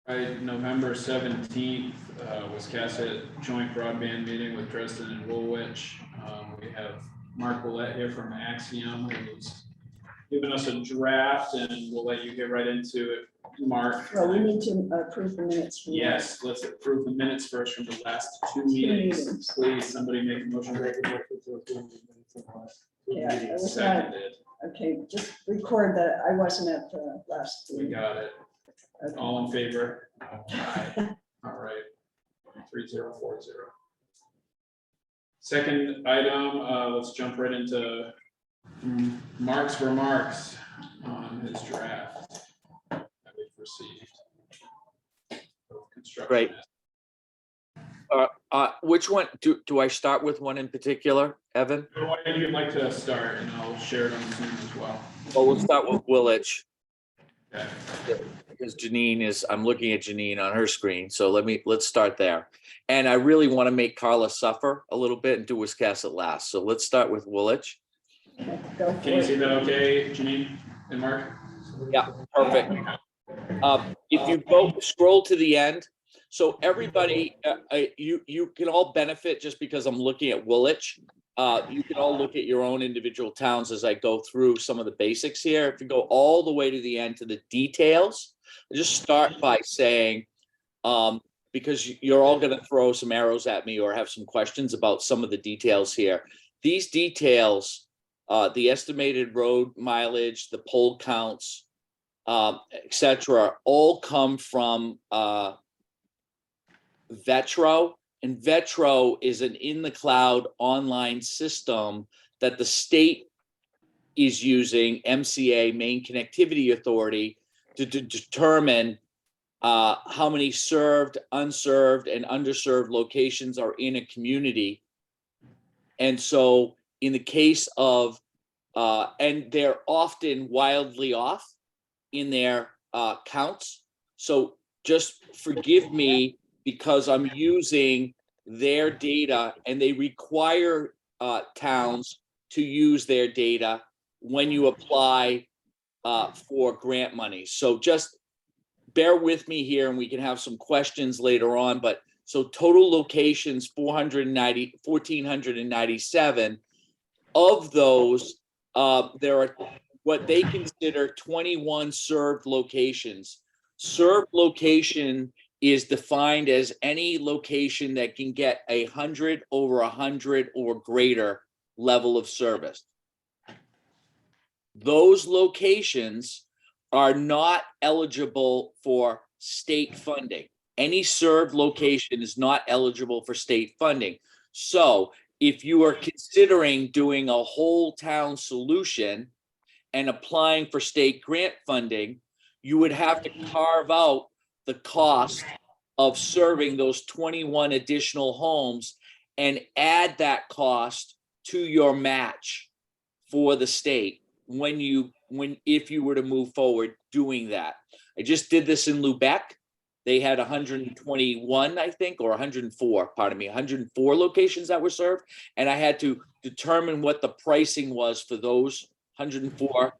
November 17th, Wiscasset joint broadband meeting with Dresden and Woolwich. We have Mark Willett here from Axiom, who's given us a draft, and we'll let you get right into it, Mark. Well, we need to approve the minutes. Yes, let's approve the minutes first from the last two meetings. Please, somebody make a motion. Yeah, it was not, Seconded. okay, just record that I wasn't at the last We meeting. got it. Okay. All in favor? Aye. All right. 3040. Second item, let's jump right into Mark's remarks on his draft that we've received. Great. Which one do I start with? One in particular, Evan? Why do you like to start, and I'll share it on Zoom as well. Well, we'll start with Woolwich. Okay. Because I'm looking at Janine on her screen. So let's start there. And I really want to make Carla suffer a little bit and do Wiscasset last. So let's start with Woolwich. Okay, go for Can you it. see that okay, Janine and Mark? Yeah, perfect. If you scroll to the end, so everybody, you can all benefit just because I'm looking at Woolwich. You can all look at your own individual towns as I go through some of the basics here. If you go all the way to the end to the details, I just start by saying, because you're all going to throw some arrows at me or have some questions about some of the details here. These details, the estimated road mileage, the pole counts, etc., all come from Vetro. And Vetro is an in-the-cloud online system that the state is using, MCA, Maine Connectivity Authority, to determine how many served, unserved, and underserved locations are in a community. And so in the case of, and they're often wildly off in their counts. So just forgive me, because I'm using their data, and they require towns to use their data when you apply for grant money. So just bear with me here, and we can have some questions later on. But so total locations, 1,497. Of those, there are what they consider 21 served locations. Served location is defined as any location that can get 100 over 100 or greater level of service. Those locations are not eligible for state funding. Any served location is not eligible for state funding. So if you are considering doing a whole town solution and applying for state grant funding, you would have to carve out the cost of serving those 21 additional homes and add that cost to your match for the state if you were to move forward doing that. I just did this in Lubec. They had 121, I think, or 104, pardon me, 104 locations that were served. And I had to determine what the pricing was for those 104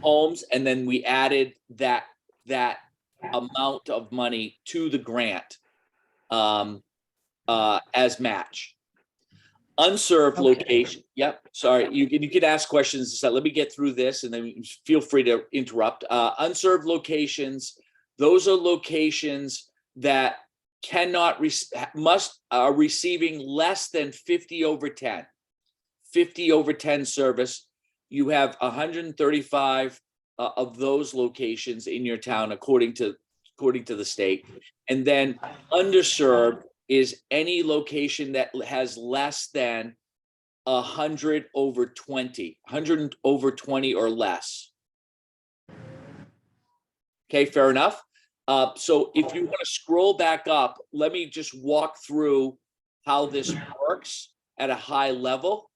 homes. And then we added that amount of money to the grant as match. Unserved location. Yep. Sorry, you could ask questions. So let me get through this, and then feel free to interrupt. Unserved locations. Those are locations that are receiving less than 50 over 10. 50 over 10 service. You have 135 of those locations in your town, according to the state. And then underserved is any location that has less than 100 over 20, 100 over 20 or less. Okay, fair enough. So if you want to scroll back up, let me just walk through how this works at a high level.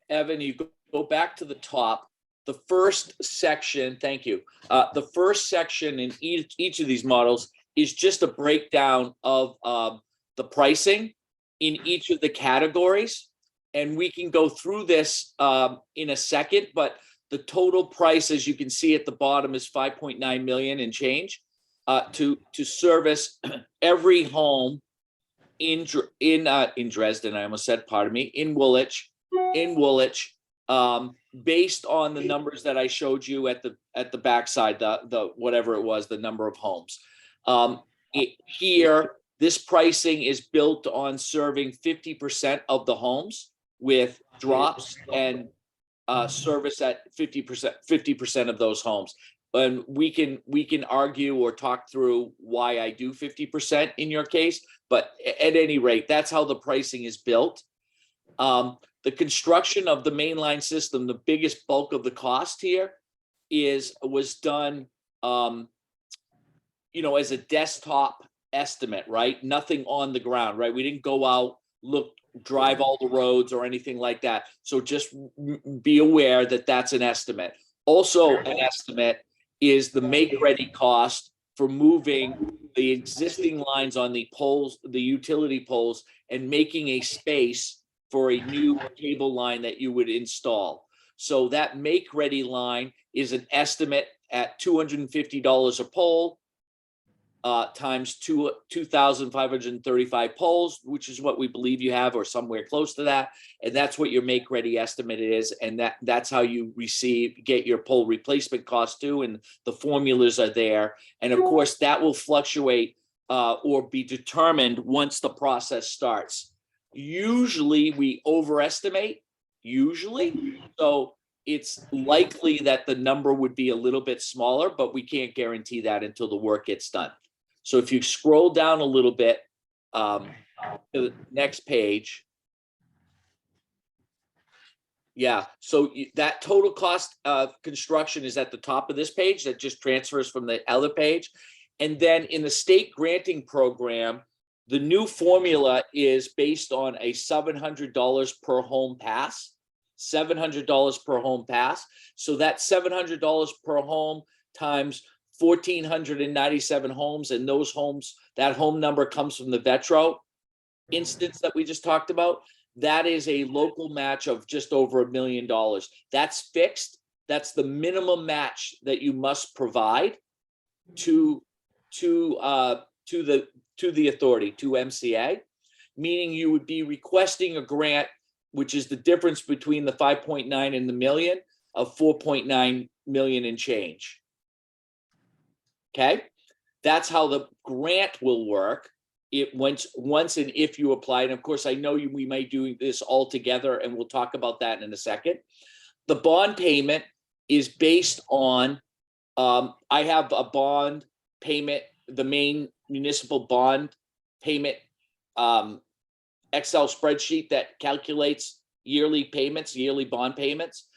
Evan, you go back to the top. The first section, thank you. The first section in each of these models is just a breakdown of the pricing in each of the categories. And we can go through this in a second, but the total price, as you can see at the bottom, is 5.9 million and change to service every home in Dresden. I almost said, pardon me, in Woolwich, based on the numbers that I showed you at the backside, the whatever it was, the number of homes. Here, this pricing is built on serving 50% of the homes with drops and service at 50% of those homes. And we can argue or talk through why I do 50% in your case, but at any rate, that's how the pricing is built. The construction of the mainline system, the biggest bulk of the cost here was done, as a desktop estimate, right? Nothing on the ground, right? We didn't go out, drive all the roads or anything like that. So just be aware that that's an estimate. Also an estimate is the make-ready cost for moving the existing lines on the poles, the utility poles, and making a space for a new cable line that you would install. So that make-ready line is an estimate at $250 a pole, times 2,535 poles, which is what we believe you have, or somewhere close to that. And that's what your make-ready estimate is. And that's how you get your pole replacement cost too. And the formulas are there. And of course, that will fluctuate or be determined once the process starts. Usually we overestimate, so it's likely that the number would be a little bit smaller, but we can't guarantee that until the work gets done. So if you scroll down a little bit to the next page. Yeah, so that total cost of construction is at the top of this page that just transfers from the other page. And then in the state granting program, the new formula is based on a $700 per home pass, $700 per home pass. So that $700 per home times 1,497 homes, and those homes, that home number comes from the Vetro instance that we just talked about. That is a local match of just over $1 million. That's fixed. That's the minimum match that you must provide to the authority, to MCA, meaning you would be requesting a grant, which is the difference between the 5.9 and the million, of 4.9 million and change. Okay, that's how the grant will work. It once and if you apply, and of course I know we might do this all together, and we'll talk about that in a second. The bond payment is based on, I have a bond payment, the main municipal bond payment Excel spreadsheet that calculates yearly payments, yearly bond payments,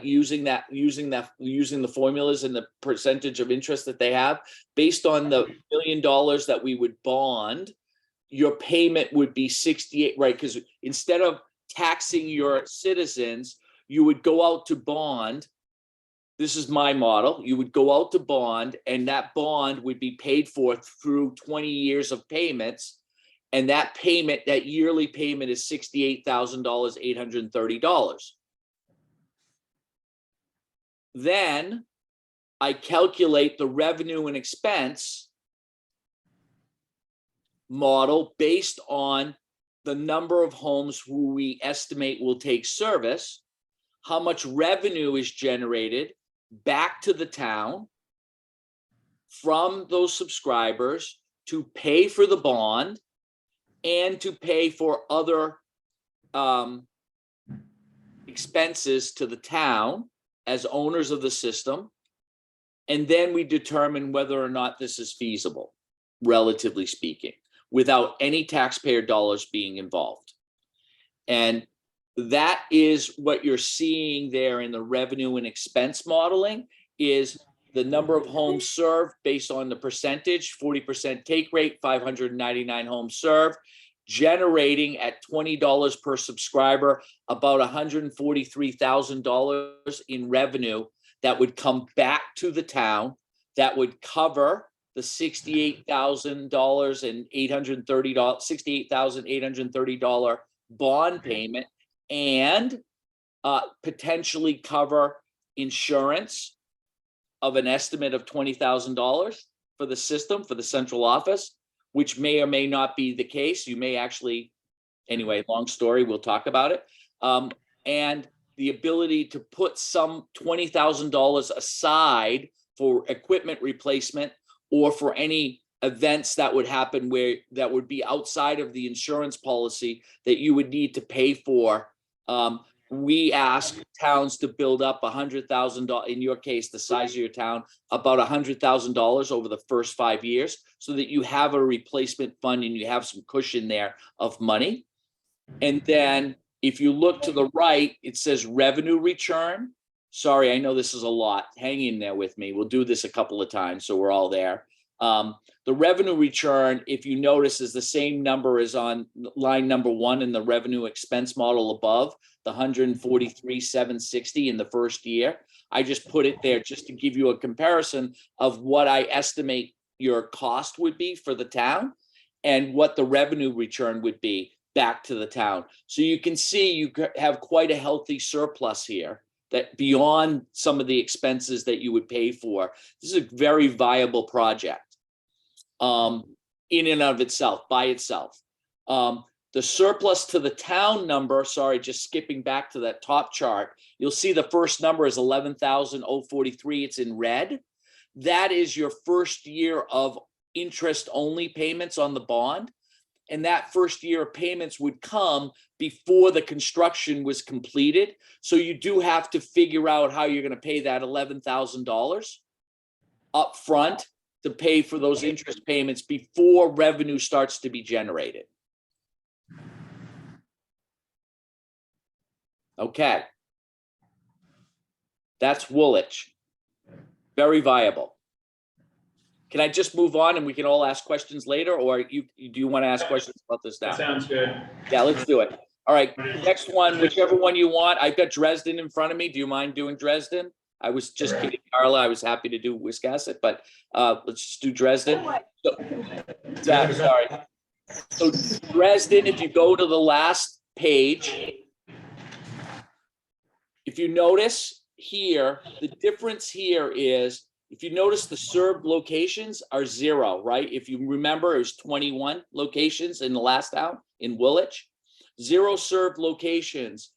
using the formulas and the percentage of interest that they have. Based on the $1 million that we would bond, your payment would be 68, right? Because instead of taxing your citizens, you would go out to bond. This is my model. You would go out to bond, and that bond would be paid for through 20 years of payments. And that payment, that yearly payment, is $68,830. Then I calculate the revenue and expense model based on the number of homes who we estimate will take service, how much revenue is generated back to the town from those subscribers to pay for the bond and to pay for other expenses to the town as owners of the system. And then we determine whether or not this is feasible, relatively speaking, without any taxpayer dollars being involved. And that is what you're seeing there in the revenue and expense modeling, is the number of homes served based on the percentage, 40% take rate, 599 homes served, generating at $20 per subscriber, about $143,000 in revenue that would come back to the town, that would cover the $68,830 bond payment, and potentially cover insurance of an estimate of $20,000 for the system, for the central office, which may or may not be the case. You may actually, anyway, long story, we'll talk about it. And the ability to put some $20,000 aside for equipment replacement or for any events that would happen where that would be outside of the insurance policy that you would need to pay for. We ask towns to build up $100,000, in your case, the size of your town, about $100,000 over the first 5 years, so that you have a replacement fund and you have some cushion there of money. And then if you look to the right, it says revenue return. Sorry, I know this is a lot. Hang in there with me. We'll do this a couple of times so we're all there. The revenue return, if you notice, is the same number as on line number 1 in the revenue expense model above, the 143,760 in the first year. I just put it there just to give you a comparison of what I estimate your cost would be for the town and what the revenue return would be back to the town. So you can see you have quite a healthy surplus here, that beyond some of the expenses that you would pay for. This is a very viable project in and of itself, by itself. The surplus to the town number, sorry, just skipping back to that top chart, you'll see the first number is 11,043. It's in red. That is your first year of interest only payments on the bond. And that first year of payments would come before the construction was completed. So you do have to figure out how you're going to pay that $11,000 up front to pay for those interest payments before revenue starts to be generated. Okay. That's Woolwich. Very viable. Can I just move on and we can all ask questions later, or do you want to ask questions about this now? That sounds good. Yeah, let's do it. All right, next one, whichever one you want. I've got Dresden in front of me. Do you mind doing Dresden? I was just kidding, Carla. I was happy to do Wiscasset, but let's just do Dresden. So, Zach, sorry. So Dresden, if you go to the last page, if you notice here, the difference here is, if you notice, the served locations are 0, right? If you remember, it was 21 locations in the last town in Woolwich. 0 served locations,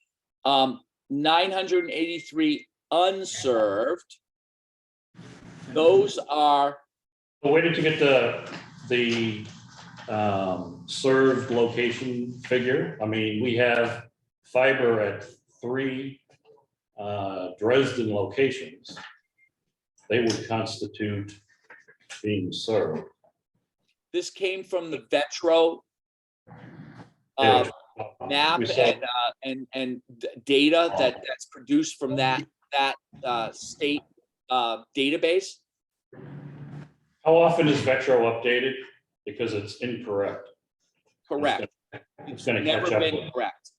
983 unserved. Those are. Where did you get the served location figure? I mean, we have fiber at 3 Dresden locations. They would constitute being served. This came from the Vetro map and data that's produced from that state database. How often is Vetro updated? Because it's incorrect. Correct. It's going to Never catch up been with. correct.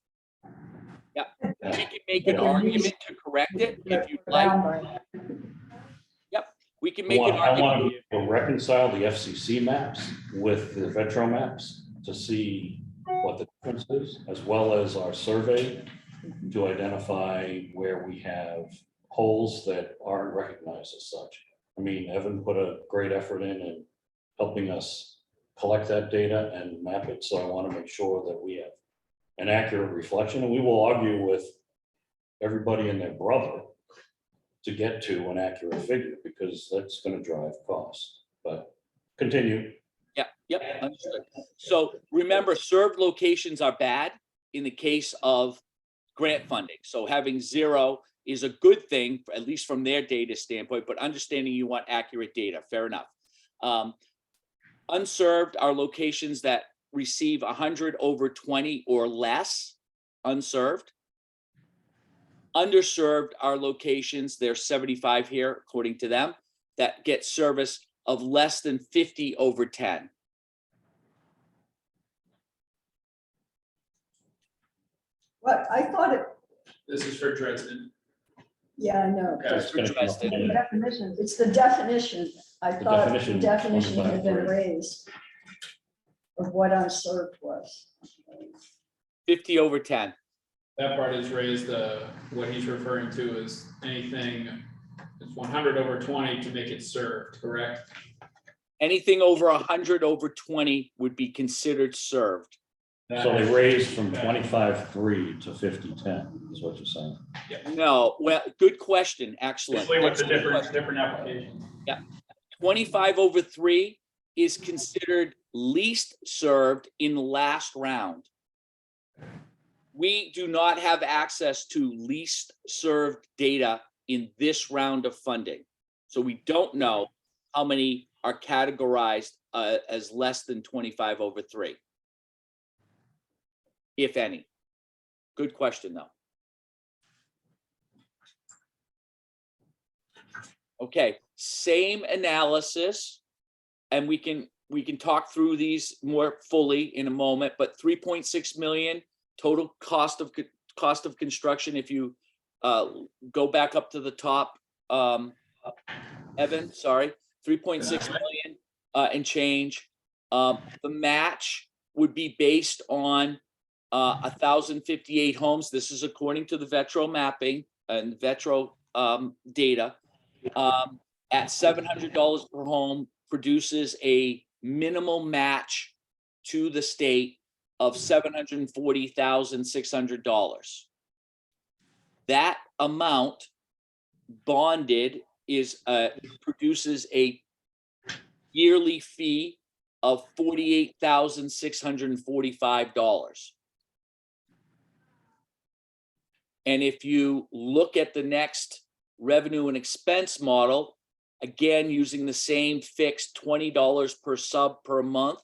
Yeah, we can make an argument to correct it if you'd like. Yep, we can make an I want argument. to be able to reconcile the FCC maps with the Vetro maps to see what the difference is, as well as our survey to identify where we have holes that aren't recognized as such. I mean, Evan put a great effort in helping us collect that data and map it. So I want to make sure that we have an accurate reflection, and we will argue with everybody and their brother to get to an accurate figure, because that's going to drive costs. But continue. Yep, understood. So remember, served locations are bad in the case of grant funding. So having 0 is a good thing, at least from their data standpoint, but understanding you want accurate data, fair enough. Unserved are locations that receive 100 over 20 or less, unserved. Underserved are locations, there's 75 here, according to them, that get service of less than 50 over 10. What, I thought it, This is for Dresden. yeah, I know. Okay. Just for Dresden. Definition, it's the definition. I The thought the definition, definition had been 25. raised of what unserved was. 50 over 10. That part is raised, what he's referring to is anything, it's 100 over 20 to make it served, correct? Anything over 100 over 20 would be considered served. So they raised from 25.3 to 50.10 is what you're saying. No, well, good question, excellent. Basically with the Excellent question. different applications. 25 over 3 is considered least served in the last round. We do not have access to least served data in this round of funding. So we don't know how many are categorized as less than 25 over 3, if any. Good question, though. Okay, same analysis, and we can talk through these more fully in a moment, but 3.6 million total cost of construction. If you go back up to the top, Evan, sorry, 3.6 million and change. The match would be based on 1,058 homes. This is according to the Vetro mapping and Vetro data. At $700 per home, produces a minimal match to the state of $740,600. That amount bonded is produces a yearly fee of $48,645. And if you look at the next revenue and expense model, again, using the same fixed $20 per sub per month,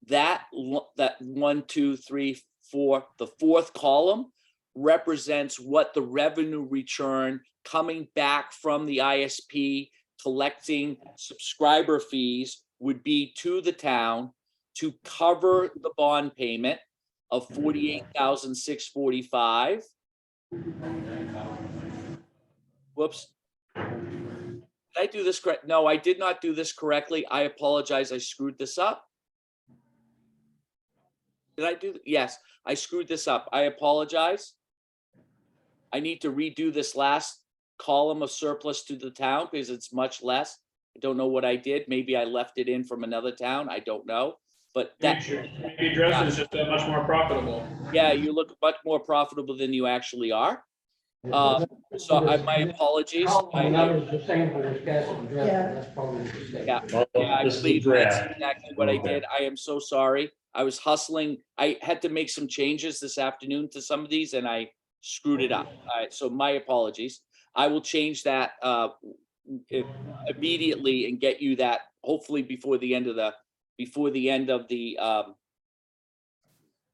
that 1, 2, 3, 4, the fourth column represents what the revenue return coming back from the ISP collecting subscriber fees would be to the town to cover the bond payment of $48,645. Whoops. Did I do this correct? No, I did not do this correctly. I apologize. I screwed this up. Did I do? Yes, I screwed this up. I apologize. I need to redo this last column of surplus to the town because it's much less. I don't know what I did. Maybe I left it in from another town. I don't know. But that maybe Dresden is just that much more profitable. Yeah, you look much more profitable than you actually are. So my apologies. The same for Wisconsin and Dresden, Yeah. that's probably the mistake. Yeah. Well, I this is the believe that's draft. exactly what I Okay. did. I am so sorry. I was hustling. I had to make some changes this afternoon to some of these and I screwed it up. All right, so my apologies. I will change that immediately and get you that hopefully before the end of the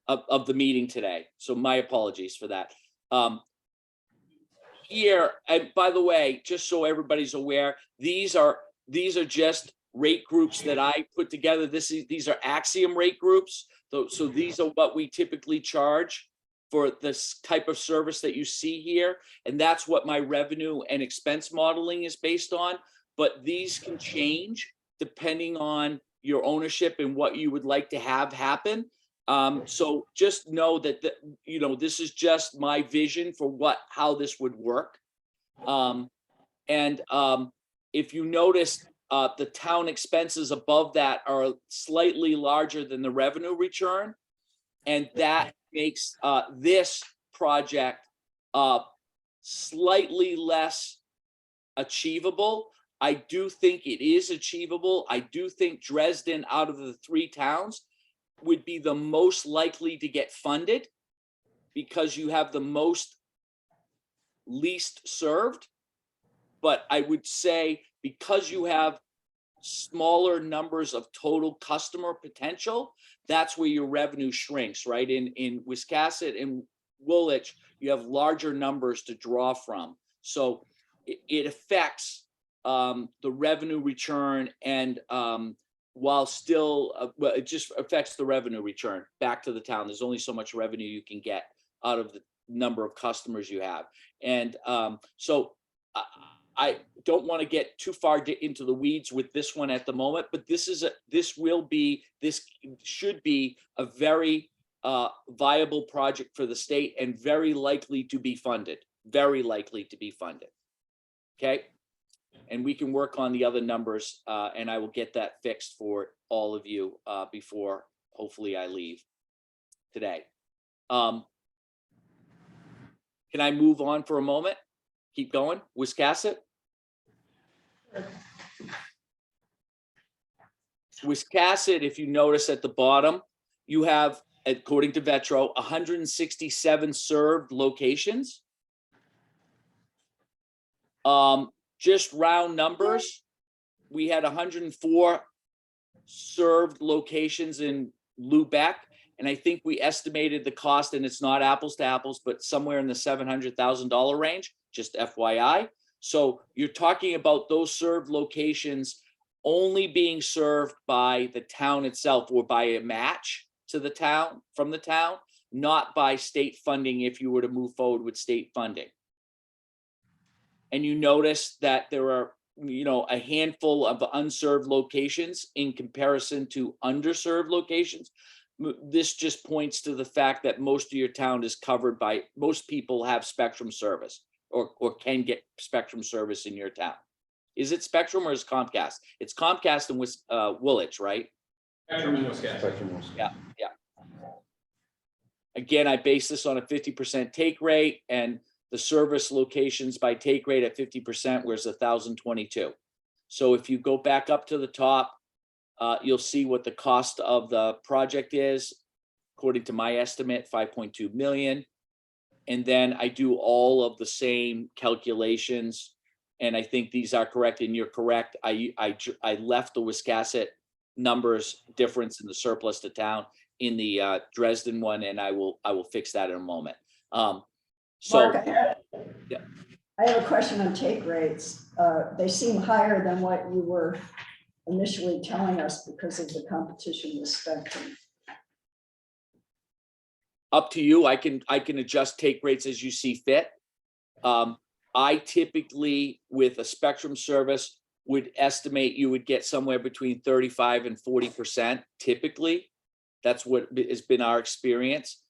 of the meeting today. So my apologies for that. Here, and by the way, just so everybody's aware, these are just rate groups that I put together. These are Axiom rate groups. So these are what we typically charge for this type of service that you see here. And that's what my revenue and expense modeling is based on. But these can change depending on your ownership and what you would like to have happen. So just know that, this is just my vision for how this would work. If you notice, the town expenses above that are slightly larger than the revenue return. And that makes this project slightly less achievable. I do think it is achievable. I do think Dresden, out of the 3 towns, would be the most likely to get funded because you have the most least served. But I would say because you have smaller numbers of total customer potential, that's where your revenue shrinks, right? In Wiscasset and Woolwich, you have larger numbers to draw from. So it affects the revenue return and while still, it just affects the revenue return back to the town. There's only so much revenue you can get out of the number of customers you have. And so I don't want to get too far into the weeds with this one at the moment, but this should be a very viable project for the state and very likely to be funded, Okay. And we can work on the other numbers and I will get that fixed for all of you before hopefully I leave today. Can I move on for a moment? Keep going. Wiscasset? Wiscasset, if you notice at the bottom, you have, according to Vetro, 167 served locations. Just round numbers, we had 104 served locations in Lubec, and I think we estimated the cost, and it's not apples to apples, but somewhere in the $700,000 range, just FYI. So you're talking about those served locations only being served by the town itself or by a match to the town, from the town, not by state funding if you were to move forward with state funding. And you notice that there are, a handful of unserved locations in comparison to underserved locations. This just points to the fact that most of your town is covered by, most people have Spectrum service or can get Spectrum service in your town. Is it Spectrum or is Comcast? It's Comcast and Woolwich, right? Spectrum and Wisconsin. Spectrum was- Yeah. Again, I base this on a 50% take rate, and the service locations by take rate at 50% was 1,022. So if you go back up to the top, you'll see what the cost of the project is. According to my estimate, 5.2 million. And then I do all of the same calculations, and I think these are correct, and you're correct. I left the Wiscasset numbers difference in the surplus to town in the Dresden one, and I will fix that in a moment. So Mark, yeah. I have a question on take rates. They seem higher than what you were initially telling us because of the competition with Spectrum. Up to you. I can adjust take rates as you see fit. I typically, with a Spectrum service, would estimate you would get somewhere between 35 and 40% typically. That's what has been our experience.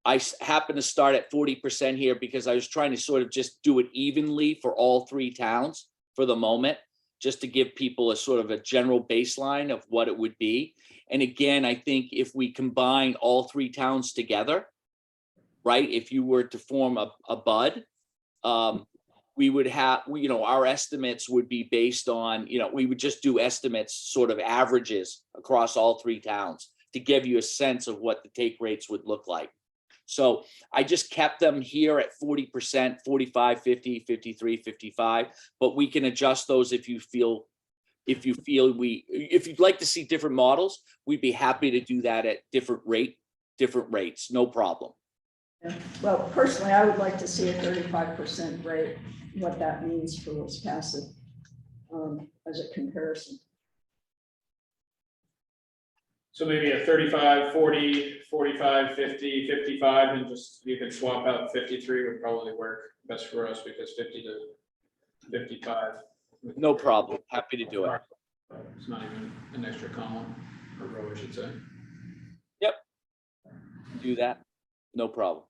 I happen to start at 40% here because I was trying to sort of just do it evenly for all three towns for the moment, just to give people a sort of a general baseline of what it would be. And again, I think if we combine all three towns together, right, if you were to form a BUD, we would have, our estimates would be based on, we would just do estimates, sort of averages across all three towns to give you a sense of what the take rates would look like. So I just kept them here at 40%, 45, 50, 53, 55, but we can adjust those if you'd like to see different models, we'd be happy to do that at different rates, no problem. Yeah. Well, personally, I would like to see a 35% rate, what that means for Wiscasset as a comparison. So maybe a 35, 40, 45, 50, 55, and just, you could swap out 53 would probably work best for us because 50 to 55. No problem. Happy to do it. It's not even an extra column or row, I should say. Yep. Do that. No problem.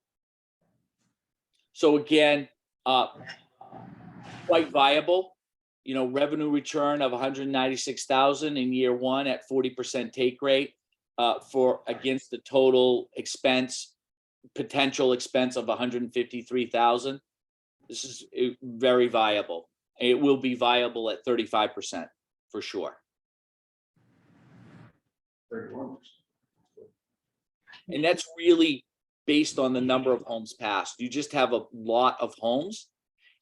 So again, quite viable, revenue return of 196,000 in year one at 40% take rate for against the total potential expense of 153,000. This is very viable. It will be viable at 35% for sure. 31%. And that's really based on the number of homes passed. You just have a lot of homes,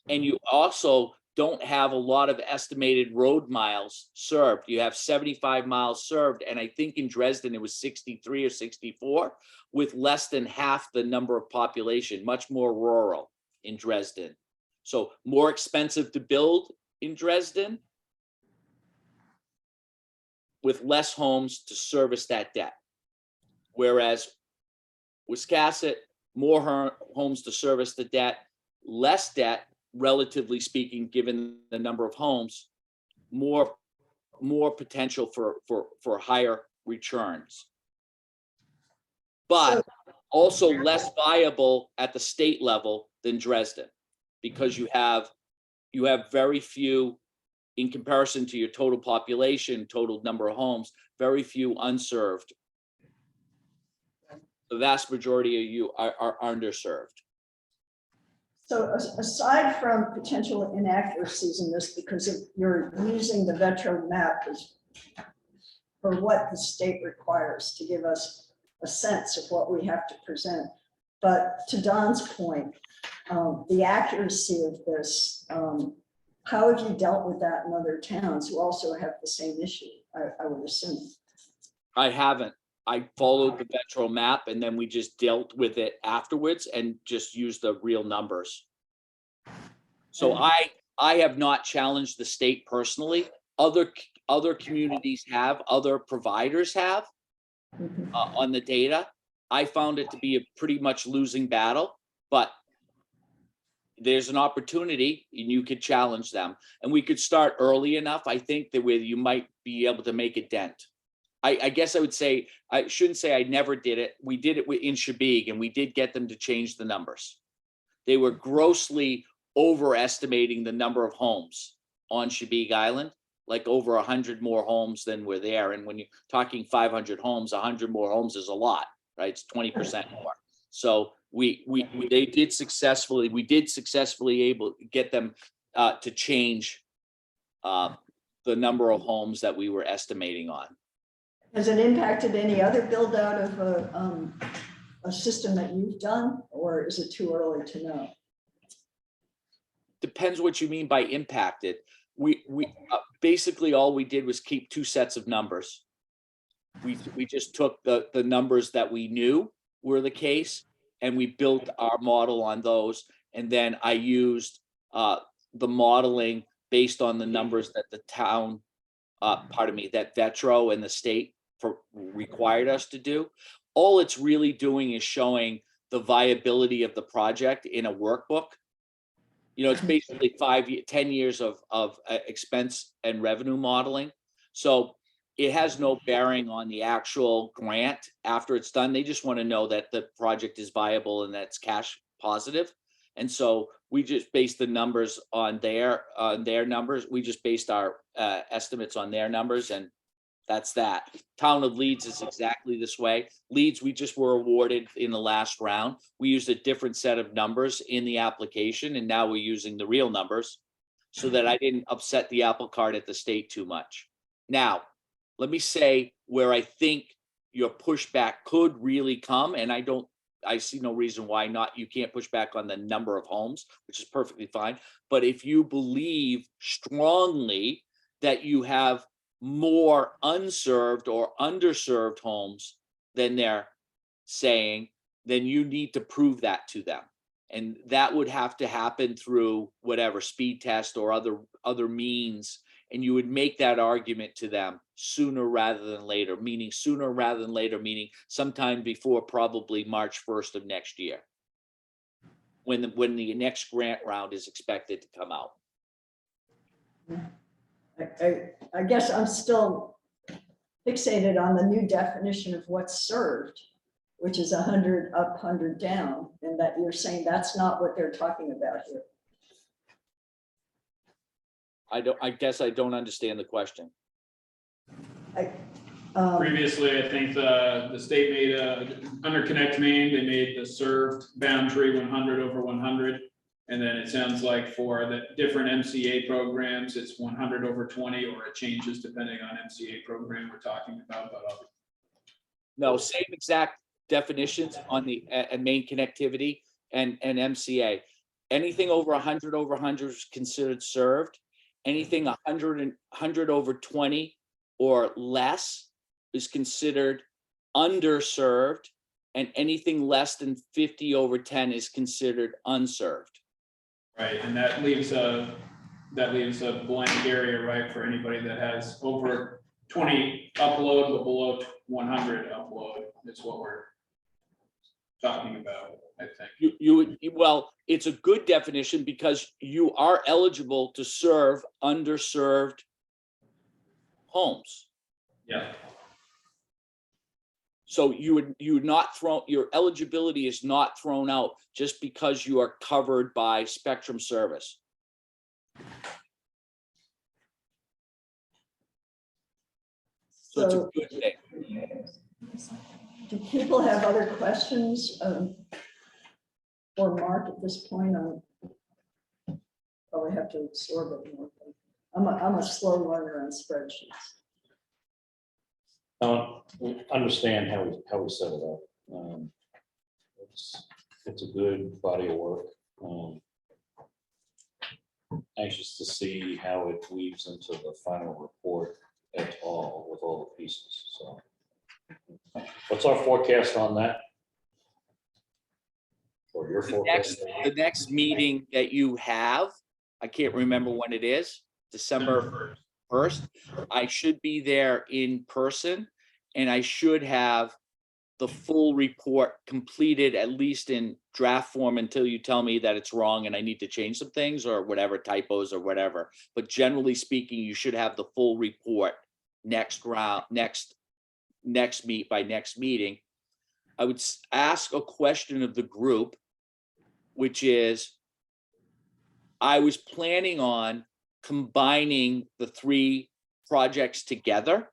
and you also don't have a lot of estimated road miles served. You have 75 miles served, and I think in Dresden it was 63 or 64, with less than half the number of population, much more rural in Dresden. So more expensive to build in Dresden, with less homes to service that debt. Whereas Wiscasset, more homes to service the debt, less debt, relatively speaking, given the number of homes, more potential for higher returns. but also less viable at the state level than Dresden, because you have very few, in comparison to your total population, total number of homes, very few unserved. The vast majority of you are underserved. So aside from potential inaccuracies in this, because you're using the Vetro map as for what the state requires to give us a sense of what we have to present. But to Don's point, the accuracy of this, how have you dealt with that in other towns who also have the same issue? I would assume. I haven't. I followed the Vetro map and then we just dealt with it afterwards and just used the real numbers. So I have not challenged the state personally. Other communities have, other providers have on the data. I found it to be a pretty much losing battle, but there's an opportunity and you could challenge them. And we could start early enough, I think, that where you might be able to make a dent. I guess I would say, I shouldn't say I never did it. We did it in Shabig and we did get them to change the numbers. They were grossly overestimating the number of homes on Shabig Island, like over 100 more homes than were there. And when you're talking 500 homes, 100 more homes is a lot, right? It's 20% more. So we did successfully able to get them to change the number of homes that we were estimating on. Has it impacted any other build out of a system that you've done, or is it too early to know? Depends what you mean by impacted. We basically all we did was keep two sets of numbers. We just took the numbers that we knew were the case and we built our model on those. And then I used the modeling based on the numbers that the town, that Vetro and the state required us to do. All it's really doing is showing the viability of the project in a workbook. You know, it's basically 10 years of expense and revenue modeling. So it has no bearing on the actual grant after it's done. They just want to know that the project is viable and that's cash positive. And so we just based the numbers on their numbers. We just based our estimates on their numbers, and that's that. Town of Leeds is exactly this way. Leeds, we just were awarded in the last round. We used a different set of numbers in the application, and now we're using the real numbers so that I didn't upset the apple cart at the state too much. Now, let me say where I think your pushback could really come, and I see no reason why not. You can't push back on the number of homes, which is perfectly fine. But if you believe strongly that you have more unserved or underserved homes than they're saying, then you need to prove that to them. And that would have to happen through whatever speed test or other means. And you would make that argument to them sooner rather than later, meaning sometime before probably March 1st of next year, when the next grant round is expected to come out. I guess I'm still fixated on the new definition of what's served, which is 100 up, 100 down, and that you're saying that's not what they're talking about here. I guess I don't understand the question. Previously, I think the state made under Connect Main, they made the served boundary 100 over 100. And then it sounds like for the different MCA programs, it's 100 over 20, or it changes depending on MCA program we're talking about. But no, same exact definitions on the main connectivity and MCA. Anything over 100 over 100 is considered served. Anything 100 over 20 or less is considered underserved, and anything less than 50 over 10 is considered unserved. Right, and that leaves a blank area, right, for anybody that has over 20 upload but below 100 upload. That's what we're talking about, I think. Well, it's a good definition because you are eligible to serve underserved homes. Yeah. So you would not throw, your eligibility is not thrown out just because you are covered by Spectrum service. So it's a So good thing. do people have other questions for Mark at this point? I probably have to absorb it more. I'm a slow learner on spreadsheets. Understand how we set it up. It's a good body of work. Anxious to see how it weaves into the final report at all with all the pieces. So, what's our forecast on that? Or your forecast? The next meeting that you have, I can't remember when it is, December 1st. I should be there in person, and I should have the full report completed, at least in draft form, until you tell me that it's wrong and I need to change some things or whatever, typos or whatever. But generally speaking, you should have the full report next meeting. I would ask a question of the group, which is, I was planning on combining the 3 projects together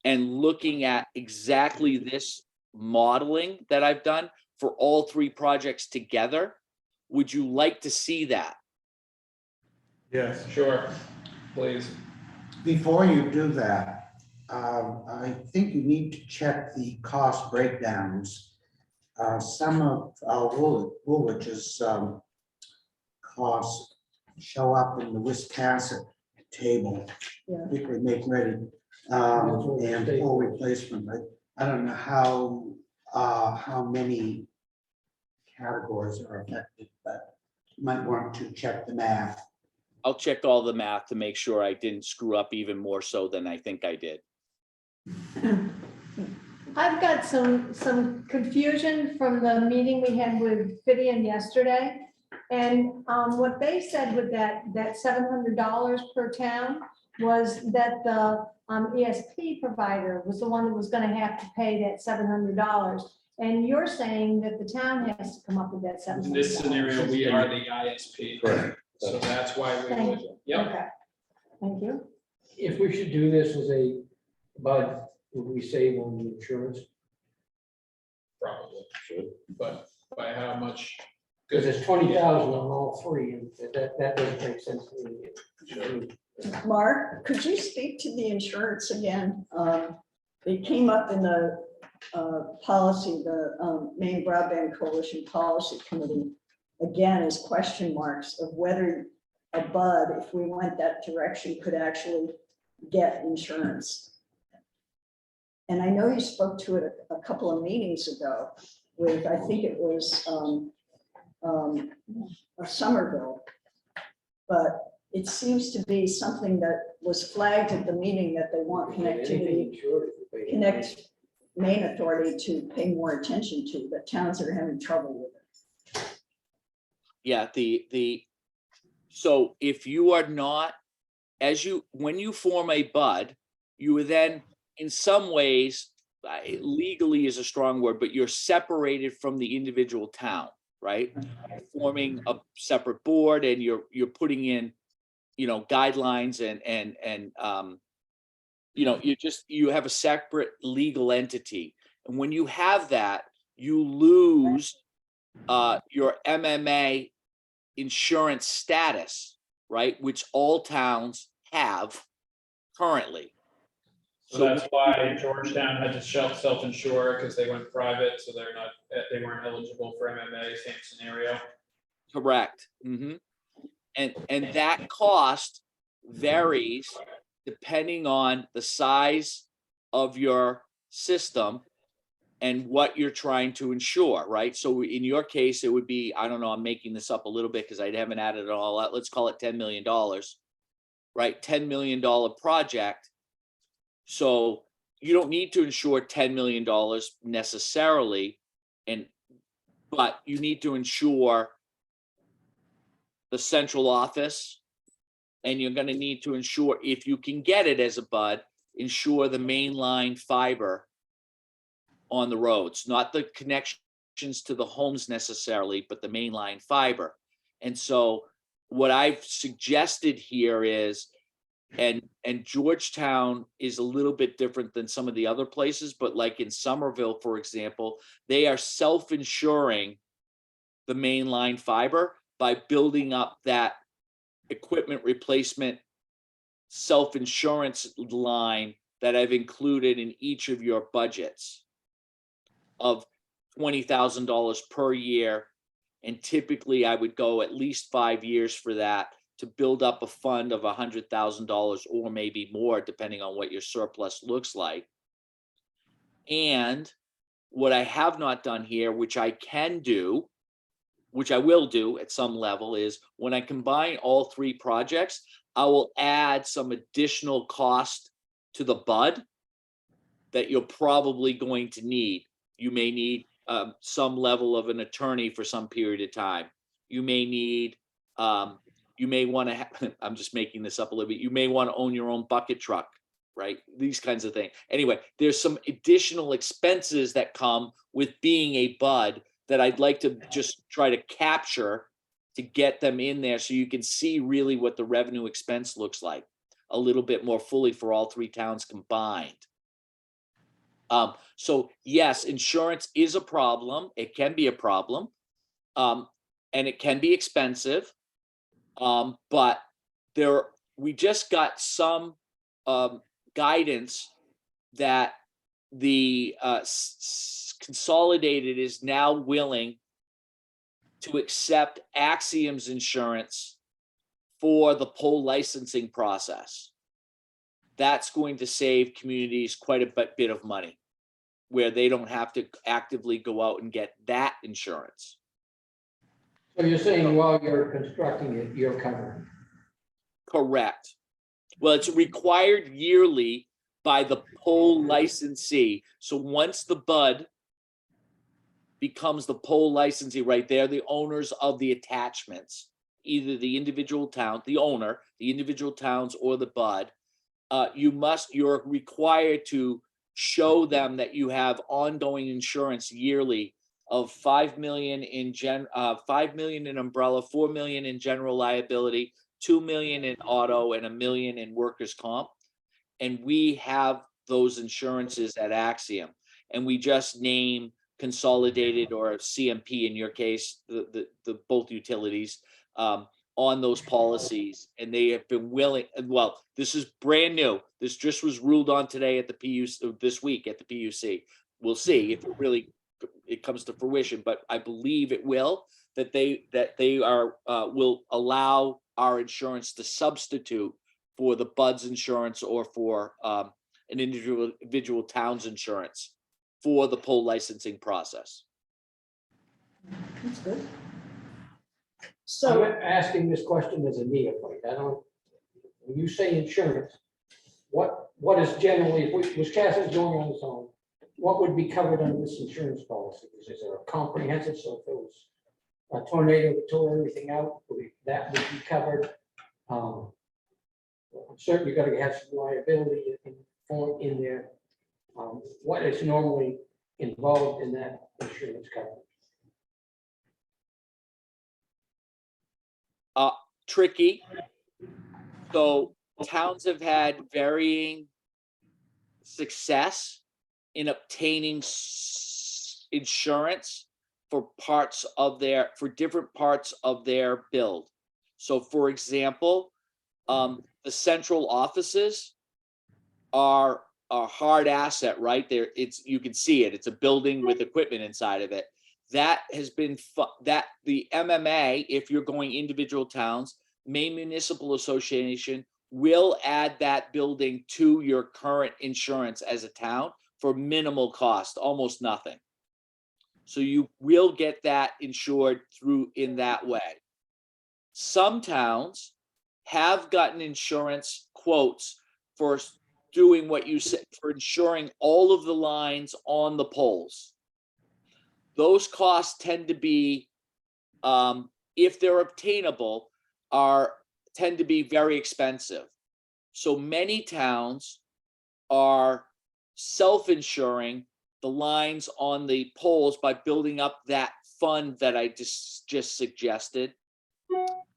and looking at exactly this modeling that I've done for all 3 projects together. Would you like to see that? Yes, sure, please. Before you do that, I think you need to check the cost breakdowns. Some of Woolwich's costs show up in the Wisconsin table, Yeah. particularly make ready and full replacement. I don't know how many categories are affected, but you might want to check the math. I'll check all the math to make sure I didn't screw up even more so than I think I did. I've got some confusion from the meeting we had with Fidian yesterday. And what they said with that $700 per town was that the ESP provider was the one that was gonna have to pay that $700. And you're saying that the town has to come up with that $700. In this scenario, we are the ISP. Correct. So that's why we Thank would, you. yep. Okay, thank you. If we should do this as a bud, would we save on the insurance? Probably, Should. but by how much? Because it's 20,000 on all 3, and that doesn't make sense to me. Mark, could you speak to the insurance again? It came up in the policy, the Maine Broadband Coalition Policy Committee, again, as question marks of whether a bud, if we went that direction, could actually get insurance. And I know you spoke to it a couple of meetings ago with, I think it was Somerville, but it seems to be something that was flagged at the meeting that they want connectivity, connect Maine Authority to pay more attention to, but towns are having trouble with it. Yeah, so if you are not, when you form a bud, you are then, in some ways, legally is a strong word, but you're separated from the individual town, right? Forming a separate board, and you're putting in, guidelines and you have a separate legal entity. And when you have that, you lose your MMA insurance status, right? Which all towns have currently. So that's why Georgetown had to self-insure, because they went private, so they weren't eligible for MMA, same scenario. Correct. And that cost varies depending on the size of your system and what you're trying to insure, right? So in your case, it would be, I don't know, I'm making this up a little bit because I haven't added it all out. Let's call it $10 million, right? $10 million project. So you don't need to insure $10 million necessarily, but you need to insure the central office, and you're going to need to insure, if you can get it as a bud, insure the mainline fiber on the roads, not the connections to the homes necessarily, but the mainline fiber. And so what I've suggested here is, and Georgetown is a little bit different than some of the other places, but like in Somerville, for example, they are self-insuring the mainline fiber by building up that equipment replacement self-insurance line that I've included in each of your budgets of $20,000 per year. And typically I would go at least 5 years for that to build up a fund of $100,000 or maybe more, depending on what your surplus looks like. And what I have not done here, which I can do, which I will do at some level, is when I combine all three projects, I will add some additional cost to the BUD that you're probably going to need. You may need some level of an attorney for some period of time. You may need, you may want to, I'm just making this up a little bit. You may want to own your own bucket truck, right? These kinds of things. Anyway, there's some additional expenses that come with being a BUD that I'd like to just try to capture to get them in there so you can see really what the revenue expense looks like a little bit more fully for all three towns combined. So yes, insurance is a problem. It can be a problem, and it can be expensive. But we just got some guidance that the Consolidated is now willing to accept Axiom's insurance for the pole licensing process. That's going to save communities quite a bit of money, where they don't have to actively go out and get that insurance. So you're saying while you're constructing it, you're covered? Correct. Well, it's required yearly by the pole licensee. So once the BUD becomes the pole licensee, right, they're the owners of the attachments, either the individual town, the owner, the individual towns, or the BUD. You're required to show them that you have ongoing insurance yearly of $5 million in $5 million in umbrella, $4 million in general liability, $2 million in auto, and $1 million in workers' comp. And we have those insurances at Axiom, and we just name Consolidated or CMP in your case, the both utilities on those policies, and they have been willing. Well, this is brand new. This just was ruled on today at the PUC, this week at the PUC. We'll see if it comes to fruition, but I believe it will. That they are will allow our insurance to substitute for the BUD's insurance or for an individual town's insurance for the pole licensing process. That's good. I'm So, asking this question as a neophyte. When you say insurance, what is generally, if Wisconsin's going on its own, what would be covered under this insurance policy? Is there a comprehensive, so if there was a tornado that tore everything out, that would be covered? I'm certain you're gonna have some liability in there. What is normally involved in that insurance coverage? Tricky. So towns have had varying success in obtaining insurance for different parts of their build. So for example, the central offices are a hard asset, right? You can see it. It's a building with equipment inside of it. That has been that the MMA, if you're going individual towns, Maine Municipal Association will add that building to your current insurance as a town for minimal cost, almost nothing. So you will get that insured through in that way. Some towns have gotten insurance quotes for doing what you said, for insuring all of the lines on the poles. Those costs tend to be, if they're obtainable, tend to be very expensive. So many towns are self-insuring the lines on the poles by building up that fund that I just suggested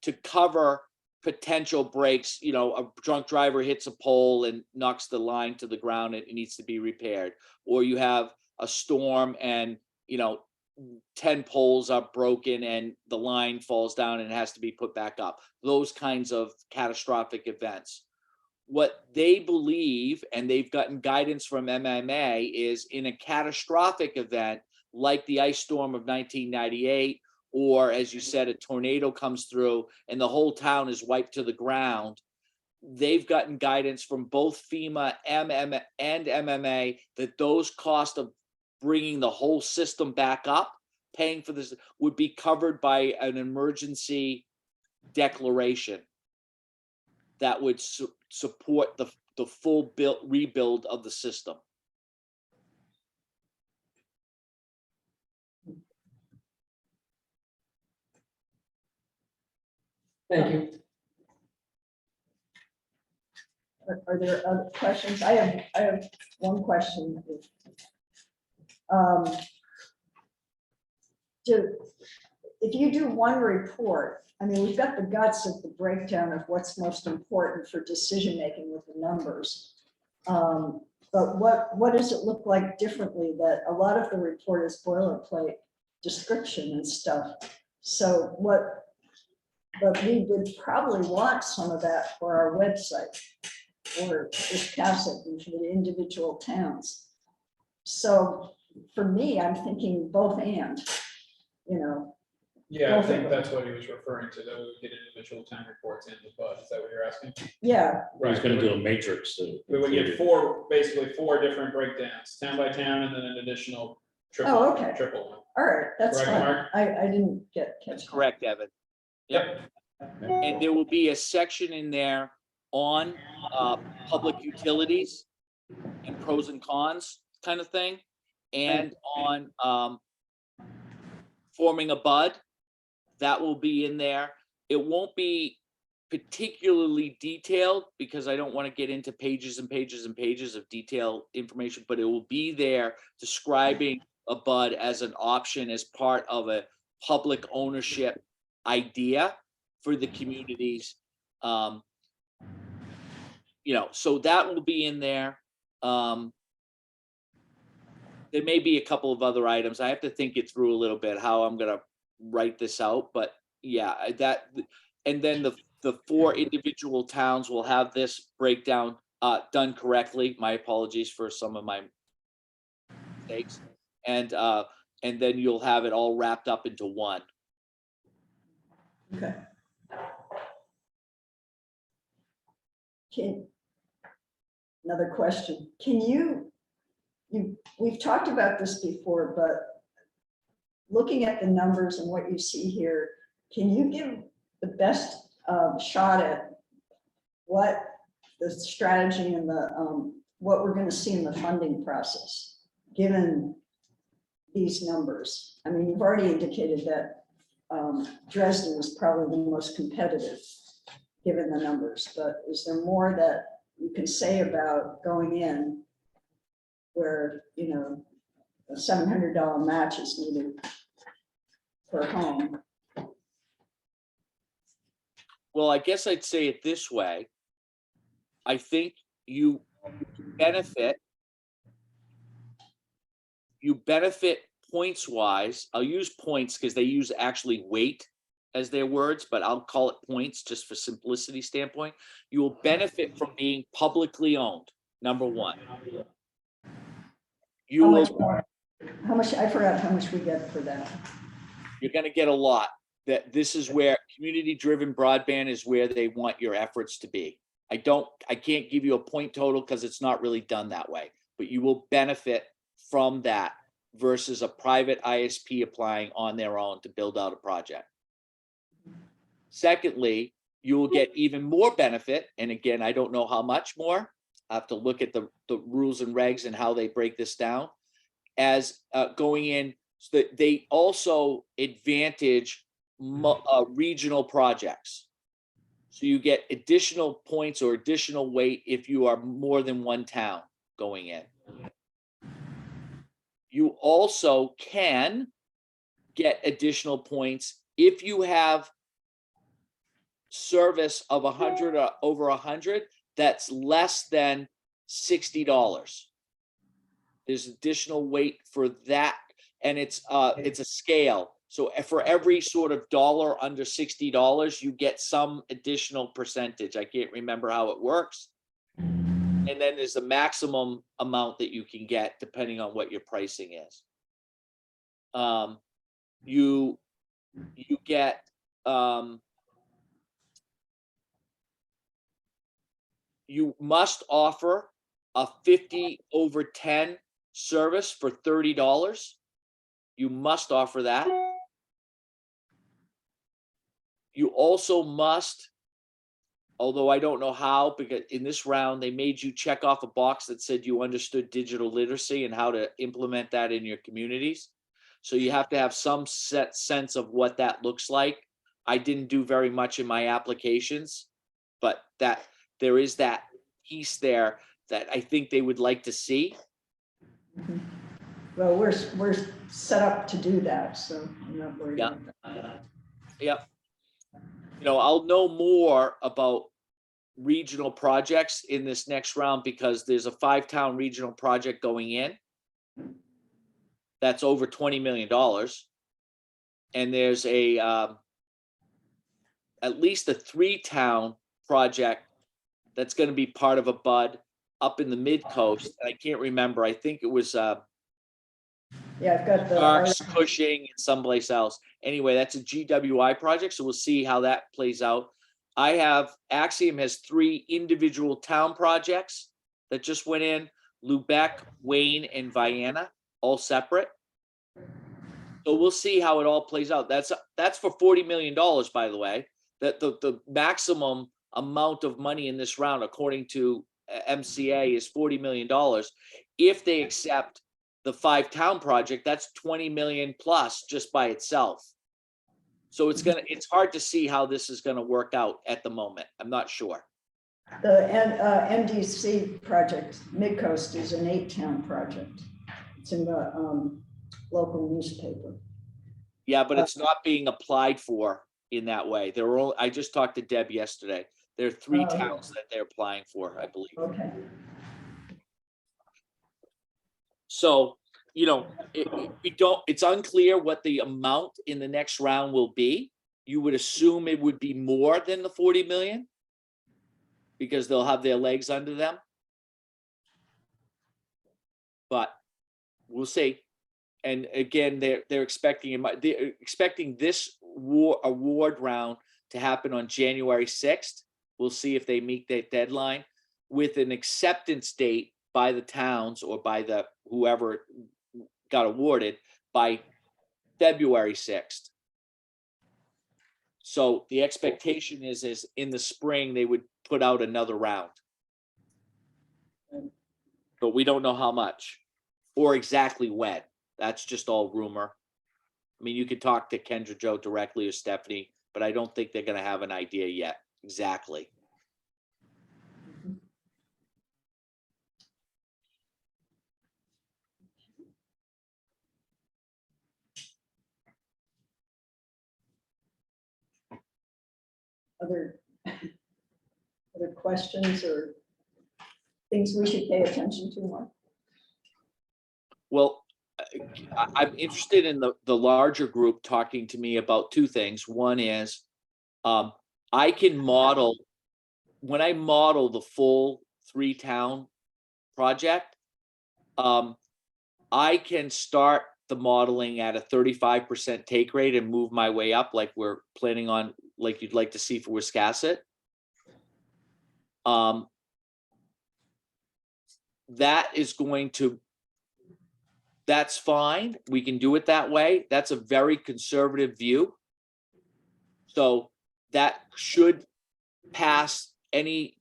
to cover potential breaks. You know, a drunk driver hits a pole and knocks the line to the ground and it needs to be repaired. Or you have a storm and, you know, 10 poles are broken and the line falls down and has to be put back up. Those kinds of catastrophic events. What they believe, and they've gotten guidance from MMA, is in a catastrophic event like the ice storm of 1998, or as you said, a tornado comes through and the whole town is wiped to the ground. They've gotten guidance from both FEMA and MMA that those costs of bringing the whole system back up, paying for this, would be covered by an emergency declaration that would support the full rebuild of the system. Thank you. Are there other questions? I have one question. If you do one report, I mean, we've got the guts of the breakdown of what's most important for decision-making with the numbers. But what does it look like differently? That a lot of the report is boilerplate description and stuff. So but we would probably want some of that for our website or this cassette for the individual towns. So for me, I'm thinking both and, you know. Yeah, I Both of think them. that's what he was referring to, that we would get individual town reports in the bud. Is that what you're asking? Yeah, He's gonna do a matrix to. We would get basically four different breakdowns, town by town, and then an additional triple. Oh, okay. Triple one. all right, that's Correct, fine. Mark? I didn't catch. That's that. correct, Evan. Yep. And there will be a section in there on public utilities and pros and cons kind of thing, and on forming a bud. That will be in there. It won't be particularly detailed because I don't want to get into pages and pages and pages of detailed information, but it will be there describing a bud as an option as part of a public ownership idea for the communities. You know, so that will be in there. There may be a couple of other items. I have to think it through a little bit how I'm gonna write this out, but yeah, that, and then the four individual towns will have this breakdown done correctly. My apologies for some of my mistakes. And then you'll have it all wrapped up into one. Okay. Another question. We've talked about this before, but looking at the numbers and what you see here, can you give the best shot at what the strategy and what we're going to see in the funding process, given these numbers? I mean, you've already indicated that Dresden is probably the most competitive, given the numbers, but is there more that you can say about going in where, you know, a $700 match is needed per home? Well, I guess I'd say it this way. I think you benefit points wise. I'll use points because they use actually weight as their words, but I'll call it points just for simplicity standpoint. You will benefit from being publicly owned, number one. You How will, much more? How much, I forgot how much we get for that. you're gonna get a lot. That this is where community-driven broadband is where they want your efforts to be. I can't give you a point total because it's not really done that way, but you will benefit from that versus a private ISP applying on their own to build out a project. Secondly, you will get even more benefit. And again, I don't know how much more. I have to look at the rules and regs and how they break this down as going in. So that they also advantage regional projects. So you get additional points or additional weight if you are more than one town going in. You also can get additional points if you have service of 100 or over 100 that's less than $60. There's additional weight for that, and it's a scale. So for every sort of dollar under $60, you get some additional percentage. I can't remember how it works. And then there's the maximum amount that you can get depending on what your pricing is. You get you must offer a 50/10 service for $30. You must offer that. You also must, although I don't know how, because in this round, they made you check off a box that said you understood digital literacy and how to implement that in your communities. So you have to have some set sense of what that looks like. I didn't do very much in my applications, but that there is that piece there that I think they would like to see. Well, we're set up to do that, so I'm not worried Yeah. about that. Yep. You know, I'll know more about regional projects in this next round because there's a 5-town regional project going in. That's over $20 million. And there's at least a 3-town project that's going to be part of a BUD up in the mid coast. I can't remember. I think it was Yeah, I've got the. Sparks, Cushing, and someplace else. Anyway, that's a GWI project, so we'll see how that plays out. I have, Axiom has 3 individual town projects that just went in, Lubec, Wayne, and Vienna, all separate. So we'll see how it all plays out. That's for $40 million, by the way. That the maximum amount of money in this round, according to MCA, is $40 million. If they accept the 5-town project, that's 20 million plus just by itself. So it's hard to see how this is gonna work out at the moment. I'm not sure. The NDC project, Midcoast, is an 8-town project. It's in the local newspaper. Yeah, but it's not being applied for in that way. I just talked to Deb yesterday. There are 3 towns that they're applying for, I believe. Okay. So, you know, it's unclear what the amount in the next round will be. You would assume it would be more than the 40 million because they'll have their legs under them. But we'll see. And again, they're expecting this award round to happen on January 6th. We'll see if they meet that deadline with an acceptance date by the towns or by the whoever got awarded by February 6th. So the expectation is in the spring they would put out another round. But we don't know how much or exactly when. That's just all rumor. I mean, you could talk to Kendra Jo directly or Stephanie, but I don't think they're going to have an idea yet exactly. Other questions or things we should pay attention to more? Well, I'm interested in the larger group talking to me about 2 things. One is I can model, when I model the full 3-town project, I can start the modeling at a 35% take rate and move my way up like we're planning on, like you'd like to see for Wiscasset. That's fine. We can do it that way. That's a very conservative view. So that should pass any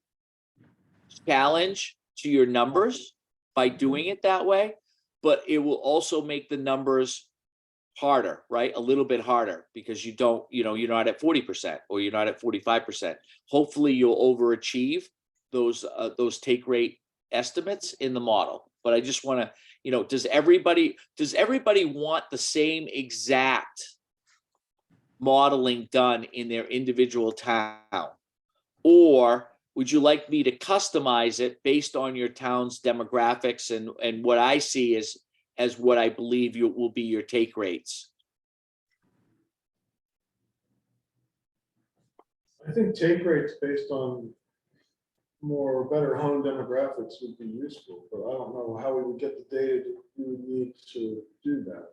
challenge to your numbers by doing it that way, but it will also make the numbers harder, right? A little bit harder because you're not at 40% or you're not at 45%. Hopefully you'll overachieve those take rate estimates in the model. But I just want to You know, does everybody want the same exact modeling done in their individual town? Or would you like me to customize it based on your town's demographics and what I see as what I believe will be your take rates? I think take rates based on more better home demographics would be useful, but I don't know how we would get the data that we would need to do that.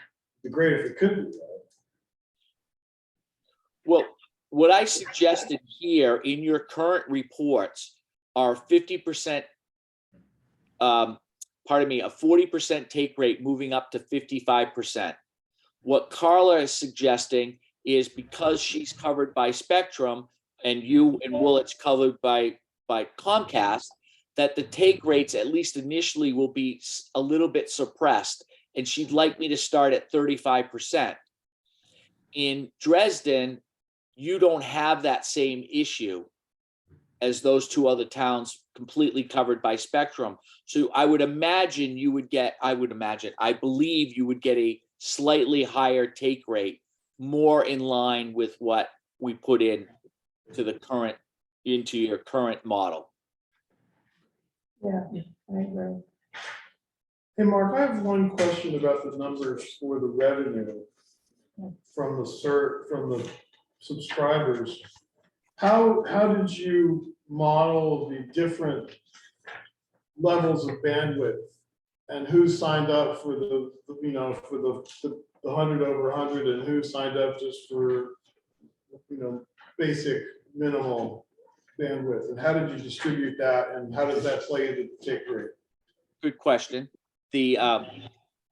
It'd be great if it could do that. Well, what I suggested here in your current reports are 50%, a 40% take rate moving up to 55%. What Carla is suggesting is because she's covered by Spectrum and you and Willet's covered by Comcast, that the take rates, at least initially, will be a little bit suppressed. And she'd like me to start at 35%. In Dresden, you don't have that same issue as those two other towns completely covered by Spectrum. So I would imagine you would get, I believe you would get a slightly higher take rate, more in line with what we put in to the current, into your current model. Yeah, I agree. Hey, Mark, I have one question about the numbers for the revenue from the subscribers. How did you model the different levels of bandwidth and who signed up for the 100 over 100 and who signed up just for, basic minimal bandwidth? And how did you distribute that and how does that play into the take rate? Good question. The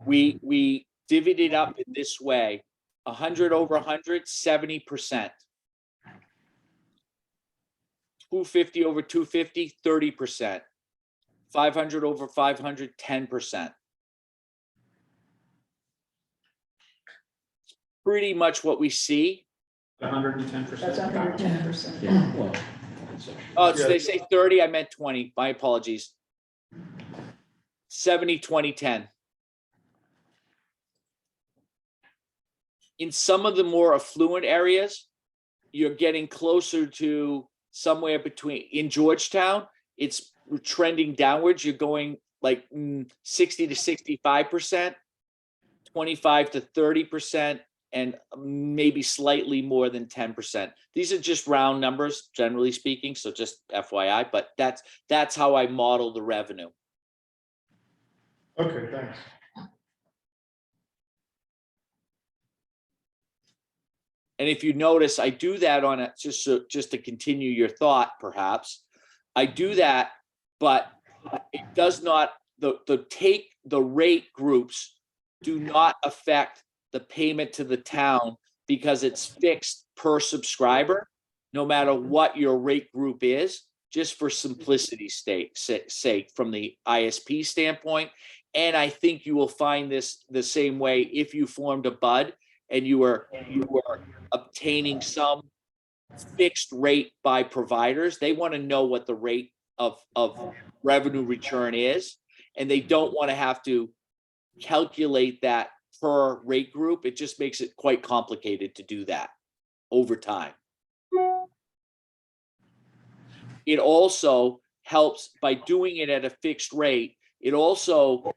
we divvied it up in this way: 100 over 100, 70%. 250 over 250, 30%. 500 over 500, 10%. Pretty much what we see. 110%. That's 110%. Yeah, well, Oh, so they say 30, I meant 20. My apologies. 70, 20, 10. In some of the more affluent areas, you're getting closer to somewhere between, in Georgetown, it's trending downwards. You're going like 60 to 65%, 25 to 30%, and maybe slightly more than 10%. These are just round numbers, generally speaking, so just FYI, but that's how I model the revenue. Okay, thanks. And if you notice, I do that on it just to continue your thought, perhaps. I do that, but it does not, the rate groups do not affect the payment to the town because it's fixed per subscriber, no matter what your rate group is, just for simplicity's sake from the ISP standpoint. And I think you will find this the same way if you formed a BUD and you were obtaining some fixed rate by providers. They want to know what the rate of revenue return is, and they don't want to have to calculate that per rate group. It just makes it quite complicated to do that over time. It also helps by doing it at a fixed rate. It also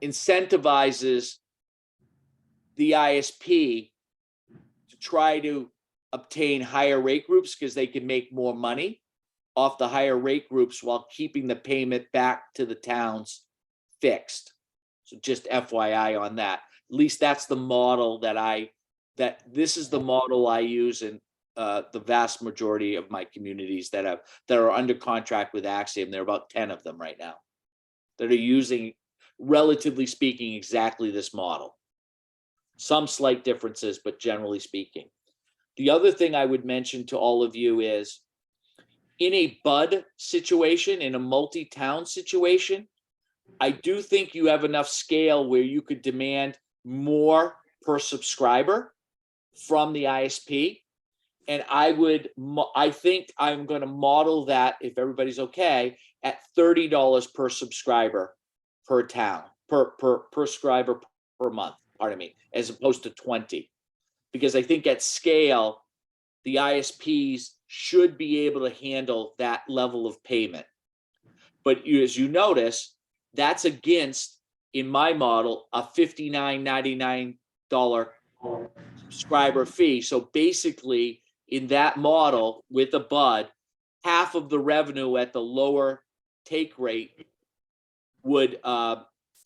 incentivizes the ISP to try to obtain higher rate groups because they can make more money off the higher rate groups while keeping the payment back to the towns fixed. So just FYI on that. At least that's the model this is the model I use in the vast majority of my communities that are under contract with Axiom. There are about 10 of them right now that are using, relatively speaking, exactly this model. Some slight differences, but generally speaking. The other thing I would mention to all of you is, in a BUD situation, in a multi-town situation, I do think you have enough scale where you could demand more per subscriber from the ISP. And I think I'm gonna model that, if everybody's okay, at $30 per subscriber per town, per subscriber per month, pardon me, as opposed to 20. Because I think at scale, the ISPs should be able to handle that level of payment. But as you notice, that's against, in my model, a $59.99 subscriber fee. So basically, in that model with a BUD, half of the revenue at the lower take rate would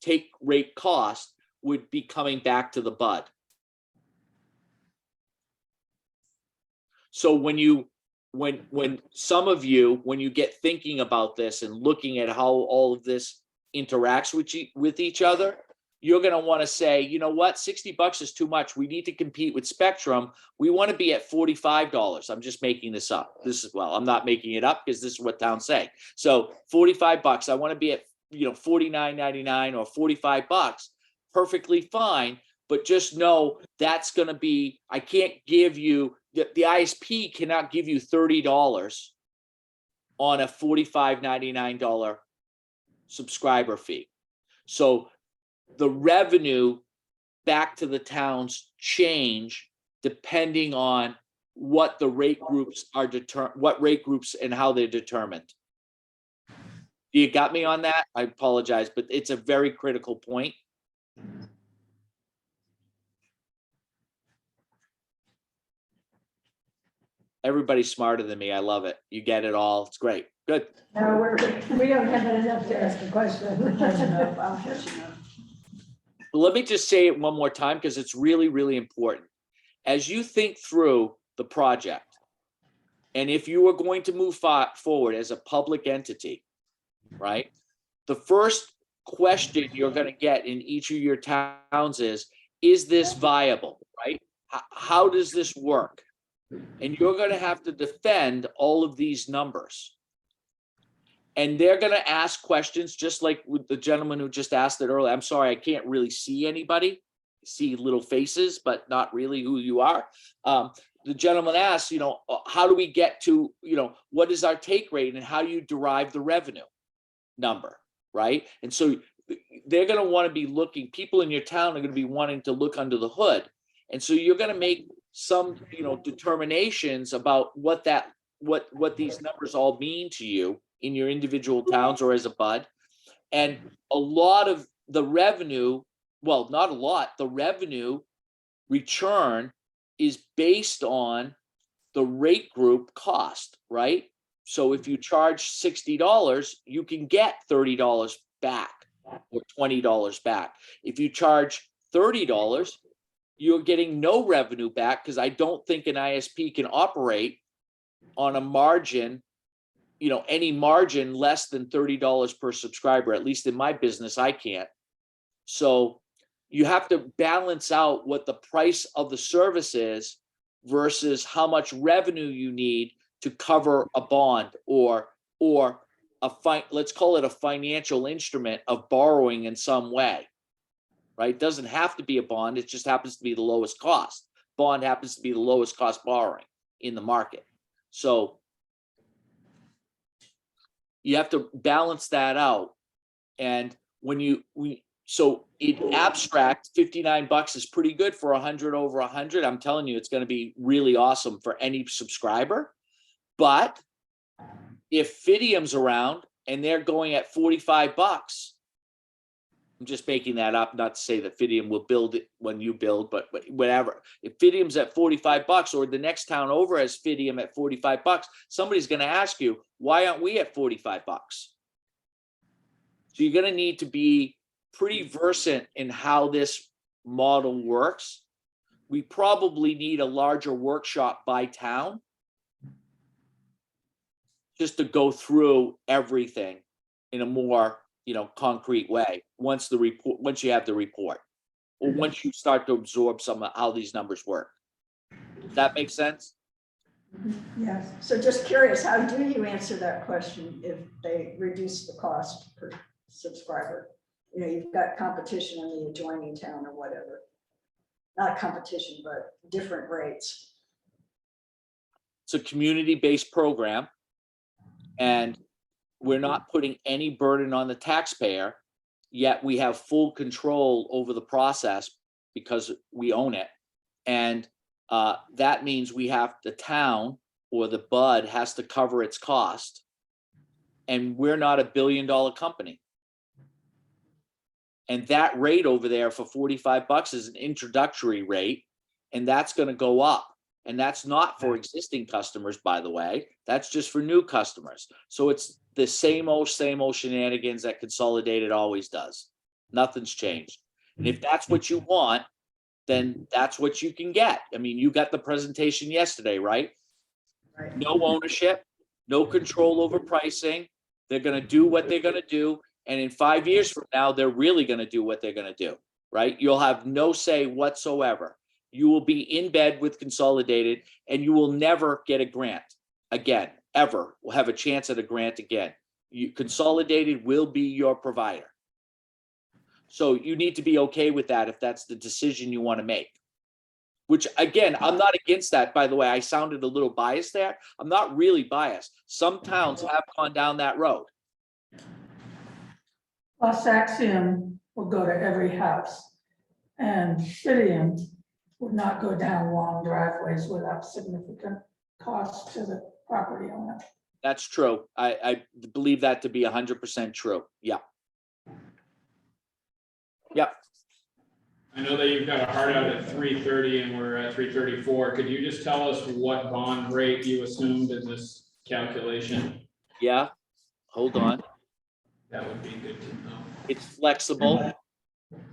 take rate cost would be coming back to the BUD. So when some of you, when you get thinking about this and looking at how all of this interacts with each other, you're going to want to say, you know what, $60 is too much. We need to compete with Spectrum. We want to be at $45. I'm just making this up. I'm not making it up because this is what towns say. So $45. I want to be at, $49.99 or $45. Perfectly fine. But just know that's going to be, I can't give you, the ISP cannot give you $30 on a $45.99 subscriber fee. So the revenue back to the towns change depending on what the rate groups are what rate groups and how they're determined. You got me on that? I apologize, but it's a very critical point. Everybody's smarter than me. I love it. You get it all. It's great. Good. No, we don't have enough to ask a question. I'll catch you up. Let me just say it one more time because it's really, really important. As you think through the project, and if you are going to move forward as a public entity, right? The first question you're going to get in each of your towns is this viable, right? How does this work? And you're going to have to defend all of these numbers. And they're going to ask questions just like with the gentleman who just asked it earlier. I'm sorry, I can't really see anybody, see little faces, but not really who you are. The gentleman asked, how do we get to, what is our take rate and how do you derive the revenue number, right? And so they're going to want to be looking, people in your town are going to be wanting to look under the hood. And so you're going to make some, determinations about what these numbers all mean to you in your individual towns or as a BUD. And a lot of the revenue, well, not a lot, the revenue return is based on the rate group cost, right? So if you charge $60, you can get $30 back or $20 back. If you charge $30, you're getting no revenue back because I don't think an ISP can operate on a margin, any margin less than $30 per subscriber. At least in my business, I can't. So you have to balance out what the price of the service is versus how much revenue you need to cover a bond or let's call it a financial instrument of borrowing in some way, right? It doesn't have to be a bond. It just happens to be the lowest cost. Bond happens to be the lowest cost borrowing in the market. So you have to balance that out. And so in abstract, $59 is pretty good for 100 over 100. I'm telling you, it's going to be really awesome for any subscriber. But if Fidium's around and they're going at $45, I'm just making that up, not to say that Fidium will build it when you build, but whatever. If Fidium's at $45 or the next town over has Fidium at $45, somebody's going to ask you, why aren't we at $45? So you're going to need to be pretty versant in how this model works. We probably need a larger workshop by town just to go through everything in a more concrete way once you have the report, or once you start to absorb some of how these numbers work. Does that make sense? Yes. So just curious, how do you answer that question if they reduce the cost per subscriber? You've got competition in the adjoining town or whatever. Not competition, but different rates. It's a community-based program. And we're not putting any burden on the taxpayer, yet we have full control over the process because we own it. And that means the town or the BUD has to cover its cost. And we're not $1 billion company. And that rate over there for $45 is an introductory rate, and that's going to go up. And that's not for existing customers, by the way. That's just for new customers. So it's the same old shenanigans that Consolidated always does. Nothing's changed. And if that's what you want, then that's what you can get. I mean, you got the presentation yesterday, right? Right. No ownership, no control over pricing. They're going to do what they're going to do. And in 5 years from now, they're really going to do what they're going to do, right? You'll have no say whatsoever. You will be in bed with Consolidated, and you will never get a grant again, ever. Will have a chance at a grant again. Consolidated will be your provider. So you need to be okay with that if that's the decision you want to make. Which, again, I'm not against that, by the way. I sounded a little biased there. I'm not really biased. Some towns have gone down that road. Plus Axiom will go to every house, and Fidium would not go down long driveways without significant cost to the property owner. That's true. I believe that to be 100% true. Yeah. Yep. I know that you've got a hard out at 330 and we're at 334. Could you just tell us what bond rate you assumed in this calculation? Yeah. Hold on. That would be good to know. It's flexible.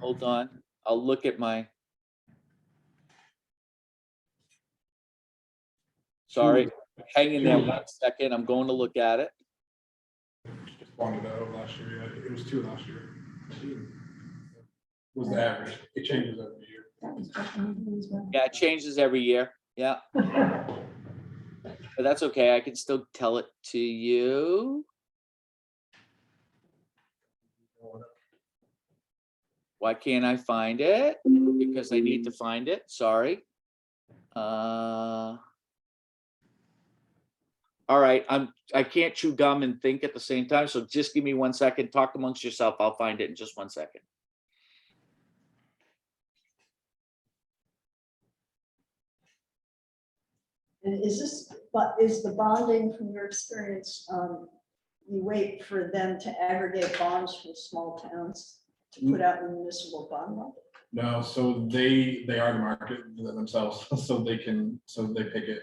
Hold on. I'll look at my. Sorry. Hang in there 1 second. I'm going to look at it. Just bonded out last year. Yeah, it was 2 last year. 2 was the average. It changes every year. That was definitely as well. Yeah, it changes every year. Yeah. But that's okay. I can still tell it to you. Why can't I find it? Because I need to find it. Sorry. All right. I can't chew gum and think at the same time. So just give me 1 second. Talk amongst yourself. I'll find it in just 1 second. And is the bonding from your experience, you wait for them to aggregate bonds from small towns to put out in the municipal bond market? No, so they are the market themselves, so they pick it.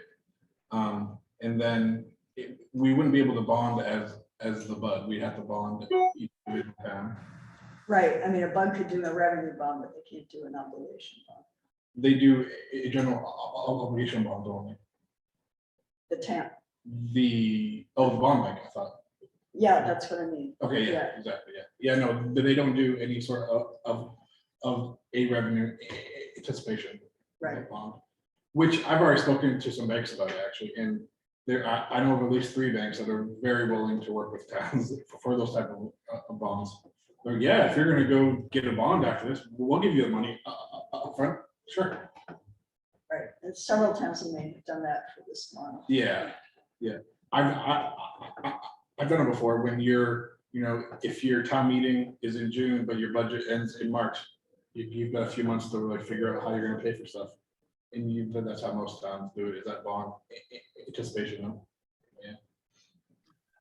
And then we wouldn't be able to bond as the BUD. We'd have to bond each individual town. Right, I mean, a BUD could do a revenue bond, but they can't do an obligation bond. They do a general obligation bond only. The town, The bond bank, I thought. yeah, that's what I mean. Okay, yeah, exactly, yeah. Yeah, no, they don't do any sort of a revenue anticipation. Right. Bond, which I've already spoken to some banks about it actually, and I know of at least 3 banks that are very willing to work with towns for those type of bonds. They're, yeah, if you're gonna go get a bond after this, we'll give you the money up front, sure. Right, and several towns in Maine have done that for this model. Yeah, yeah. I've done it before when if your town meeting is in June, but your budget ends in March, you've got a few months to really figure out how you're gonna pay for stuff. And that's how most towns do it, is that bond anticipation. Yeah.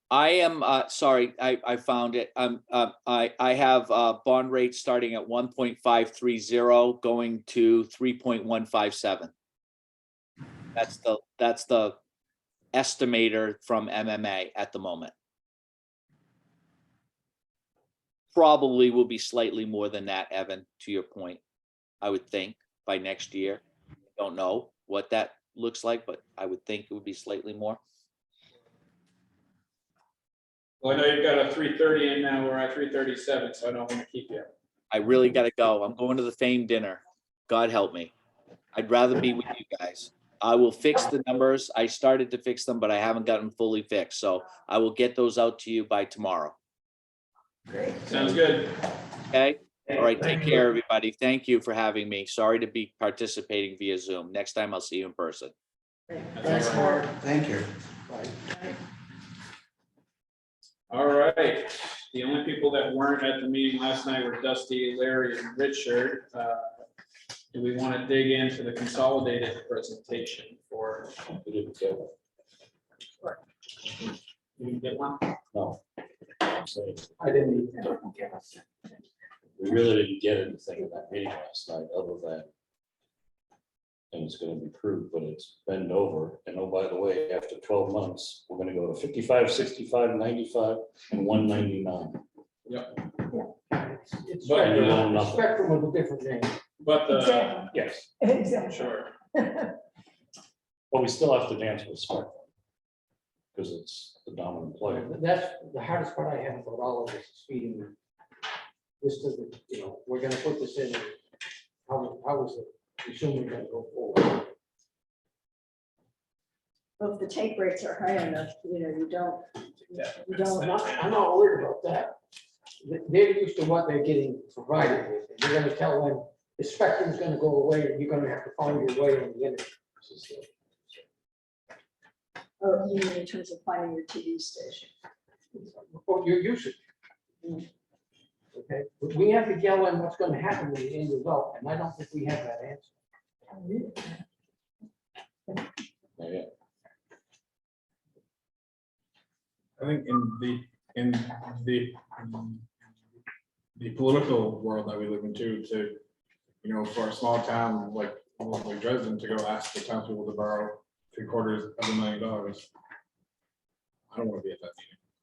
I am sorry, I found it. I have bond rates starting at 1.530 going to 3.157. That's the estimator from MMA at the moment. Probably will be slightly more than that, Evan, to your point, I would think by next year. Don't know what that looks like, but I would think it would be slightly more. Well, I know you've got a 330 and now we're at 337, so I don't want to keep you. I really got to go. I'm going to the fame dinner. God help me. I'd rather be with you guys. I will fix the numbers. I started to fix them, but I haven't gotten fully fixed. So I will get those out to you by tomorrow. Great. Sounds good. Okay. All right. Take care, everybody. Thank you for having me. Sorry to be participating via Zoom. Next time I'll see you in person. That's all right. Thank you. All right, the only people that weren't at the meeting last night were Dusty, Larry, and Richard. Do we want to dig into the consolidated presentation for? We didn't get one. You didn't get one? No. I'm saying, I didn't. we really didn't get anything in that meeting last night, other than and it's gonna be approved, but it's bend over. And oh, by the way, after 12 months, we're gonna go to 55, 65, 95, and 199. It's But you know nothing. spectrum with a different name. But the, Exactly. Yes, Exactly. sure, but we still have to dance with spectrum. Because it's the dominant player. That's the hardest part I have about all of this is feeding. This to the, we're gonna put this in. How is it? Assuming we're gonna go forward. Well, if the take rates are high enough, you don't, I'm not worried about that. They're used to what they're getting provided with. And you're gonna tell them the spectrum's gonna go away and you're gonna have to find your way on the internet. oh, you mean in terms of finding your TV station. Or your usage. Okay, but we have to yell in what's gonna happen with the end result, and I don't think we have that answer. Yeah. I think the political world that we live in too, for a small town like Dresden to go ask the townspeople to borrow $750,000. I don't want to be at that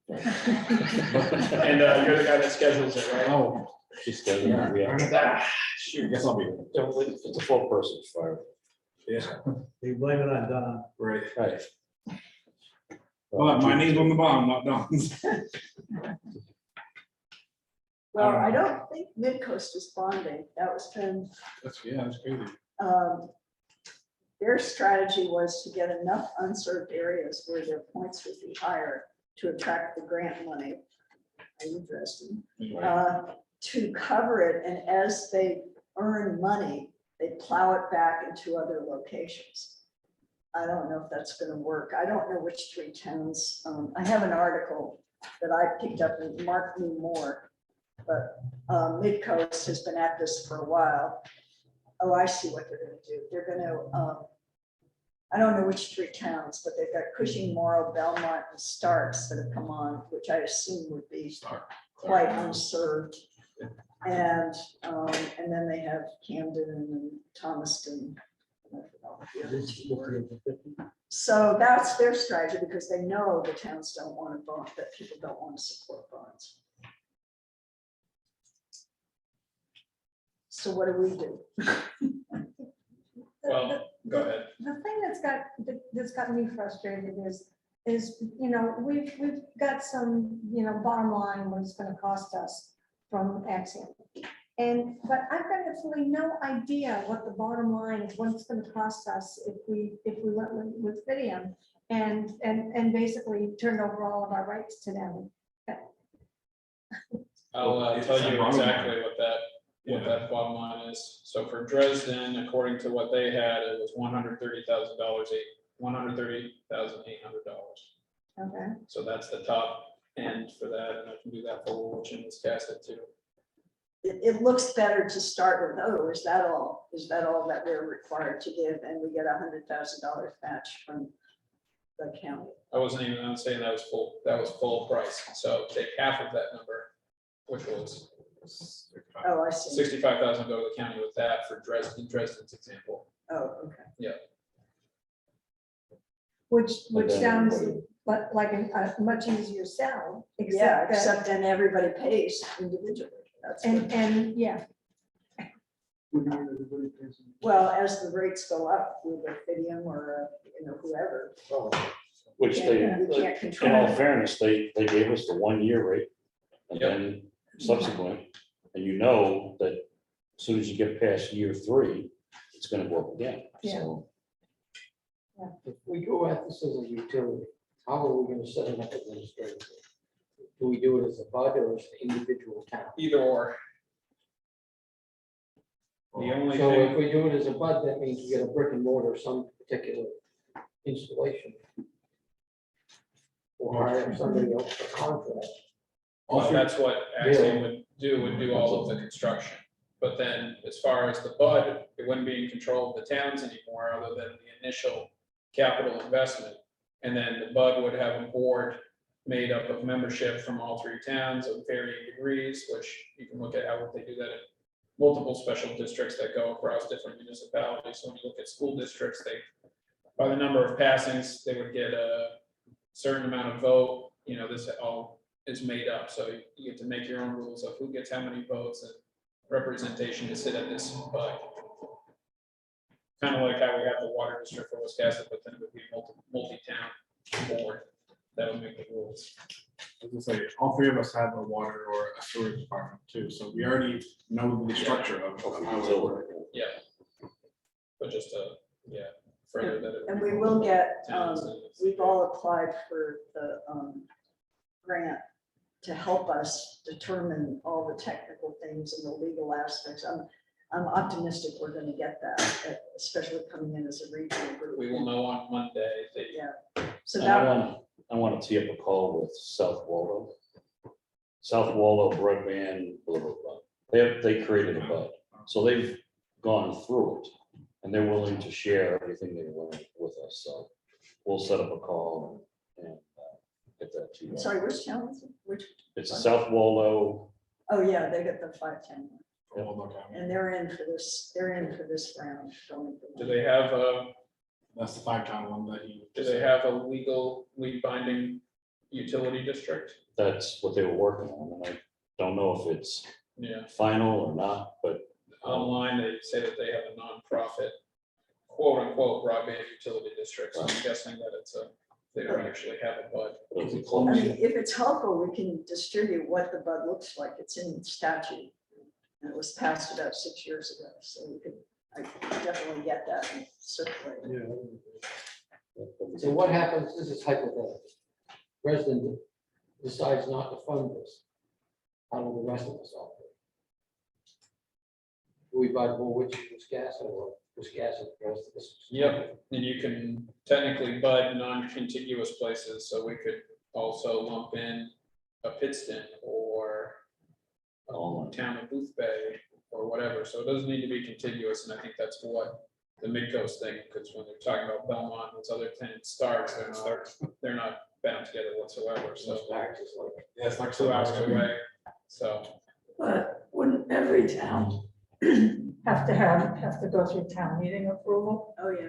meeting. and you're the guy that schedules it, right? Oh, Just yeah. shoot, I guess I'll be there. It's a 4-person fire. Yeah, You blame it on Don. right. Right. Well, my name's on the bottom, not Don's. Well, I don't think Midcoast is bonding. That was been, That's crazy. their strategy was to get enough unserved areas where their points would be higher to attract the grant money. Are you interested? To cover it, and as they earn money, they plow it back into other locations. I don't know if that's gonna work. I don't know which 3 towns. I have an article that I picked up and Mark knew more, but Midcoast has been at this for a while. Oh, I see what they're gonna do. They're gonna, I don't know which 3 towns, but they've got Cushing, Morrow, Belmont, and Starks that have come on, which I assume would be quite unserved. And then they have Camden and Thomaston. So that's their strategy, because they know the towns don't want to bond, that people don't want to support bonds. So what do we do? Well, go ahead. The thing that's got me frustrated is, we've got some, bottom line, what it's gonna cost us from Axiom. But I've got absolutely no idea what the bottom line is, what it's gonna cost us if we went with Fidium and basically turned over all of our rights to them. I'll tell you exactly what that bottom line is. So for Dresden, according to what they had, it was $130,000, $130,800. Okay. So that's the top end for that, and I can do that for Woolwich and Wiscasset too. It looks better to start with, oh, is that all? Is that all that we're required to give? And we get $100,000 match from the county. I'm saying that was full price. So take half of that number, which was Oh, I see. 65,000, go to the county with that for Dresden's example. Oh, okay. Yeah. Which then sounds everybody- like a much easier sell. Yeah, that- except then everybody pays individually. That's good. And yeah, Well, as the rates go up with a Fidium or, whoever. Which they, We can't in control all it. fairness, they gave us the 1-year rate. And Yep. then subsequent, and that as soon as you get past year 3, it's gonna go up again. Yeah. So If we go at this as a utility, how are we gonna set it up administratively? Do we do it as a bud or as an individual town? Either or. The only So if thing, we do it as a bud, that means we get a brick and mortar, some particular installation. Or hire somebody else for contract. Well, that's what Axiom would do all of the construction. But then as far as the BUD, it wouldn't be in control of the towns anymore, other than the initial capital investment. And then the BUD would have a board made up of membership from all three towns of varying degrees, which you can look at how they do that in multiple special districts that go across different municipalities. So when you look at school districts, they, by the number of passings, they would get a certain amount of vote. You know, this all is made up. So you get to make your own rules of who gets how many votes and representation to sit at this BUD. Kind of like how we have the water district for Wiscasset, but then it would be a multi-town board that would make the rules. I was gonna say, all three of us have a water or a sewer department too, so we already know the structure of how it works. Yeah. But just further that. it- And we will get, towns we've all applied for the grant to help us determine all the technical things and the legal aspects. I'm optimistic we're gonna get that, especially coming in as a regional group. We will know on Monday. So And that, I want to tee up a call with South Waldo. South Waldo broadband, blah, blah, blah. They created a BUD, so they've gone through it. And they're willing to share everything they learned with us, so we'll set up a call and get that to you. sorry, which town is it? Which, It's South Waldo, oh yeah, they got the 510, We'll look at it. and they're in for this round. going for Do one. they have That's the 5-town one that you. do they have a legal binding utility district? that's what they were working on, and I don't know if it's Yeah. final or not, but Online, they say that they have a nonprofit, quote unquote, broadband utility district. So I'm guessing that they don't actually have a BUD. it'll be I close. mean, if it's helpful, we can distribute what the BUD looks like. It's in statute. And it was passed about 6 years ago, so we could, I could definitely get that and circulate. So what happens, this is hypothetical. Resident decides not to fund this. How do the rest of us operate? Do we buy more which Wiscasset or Wiscasset the rest of this? Yep, and you can technically BUD non-contiguous places, so we could also lump in a Pittston or a town of Booth Bay or whatever, so it doesn't need to be contiguous, and I think that's what the Midcoast thing, because when they're talking about Belmont, those other 10 stars, they're not bound together whatsoever, so Just like, Yeah, it's like 2 hours away, so. But wouldn't every town have to go through town meeting approval? Oh, yeah.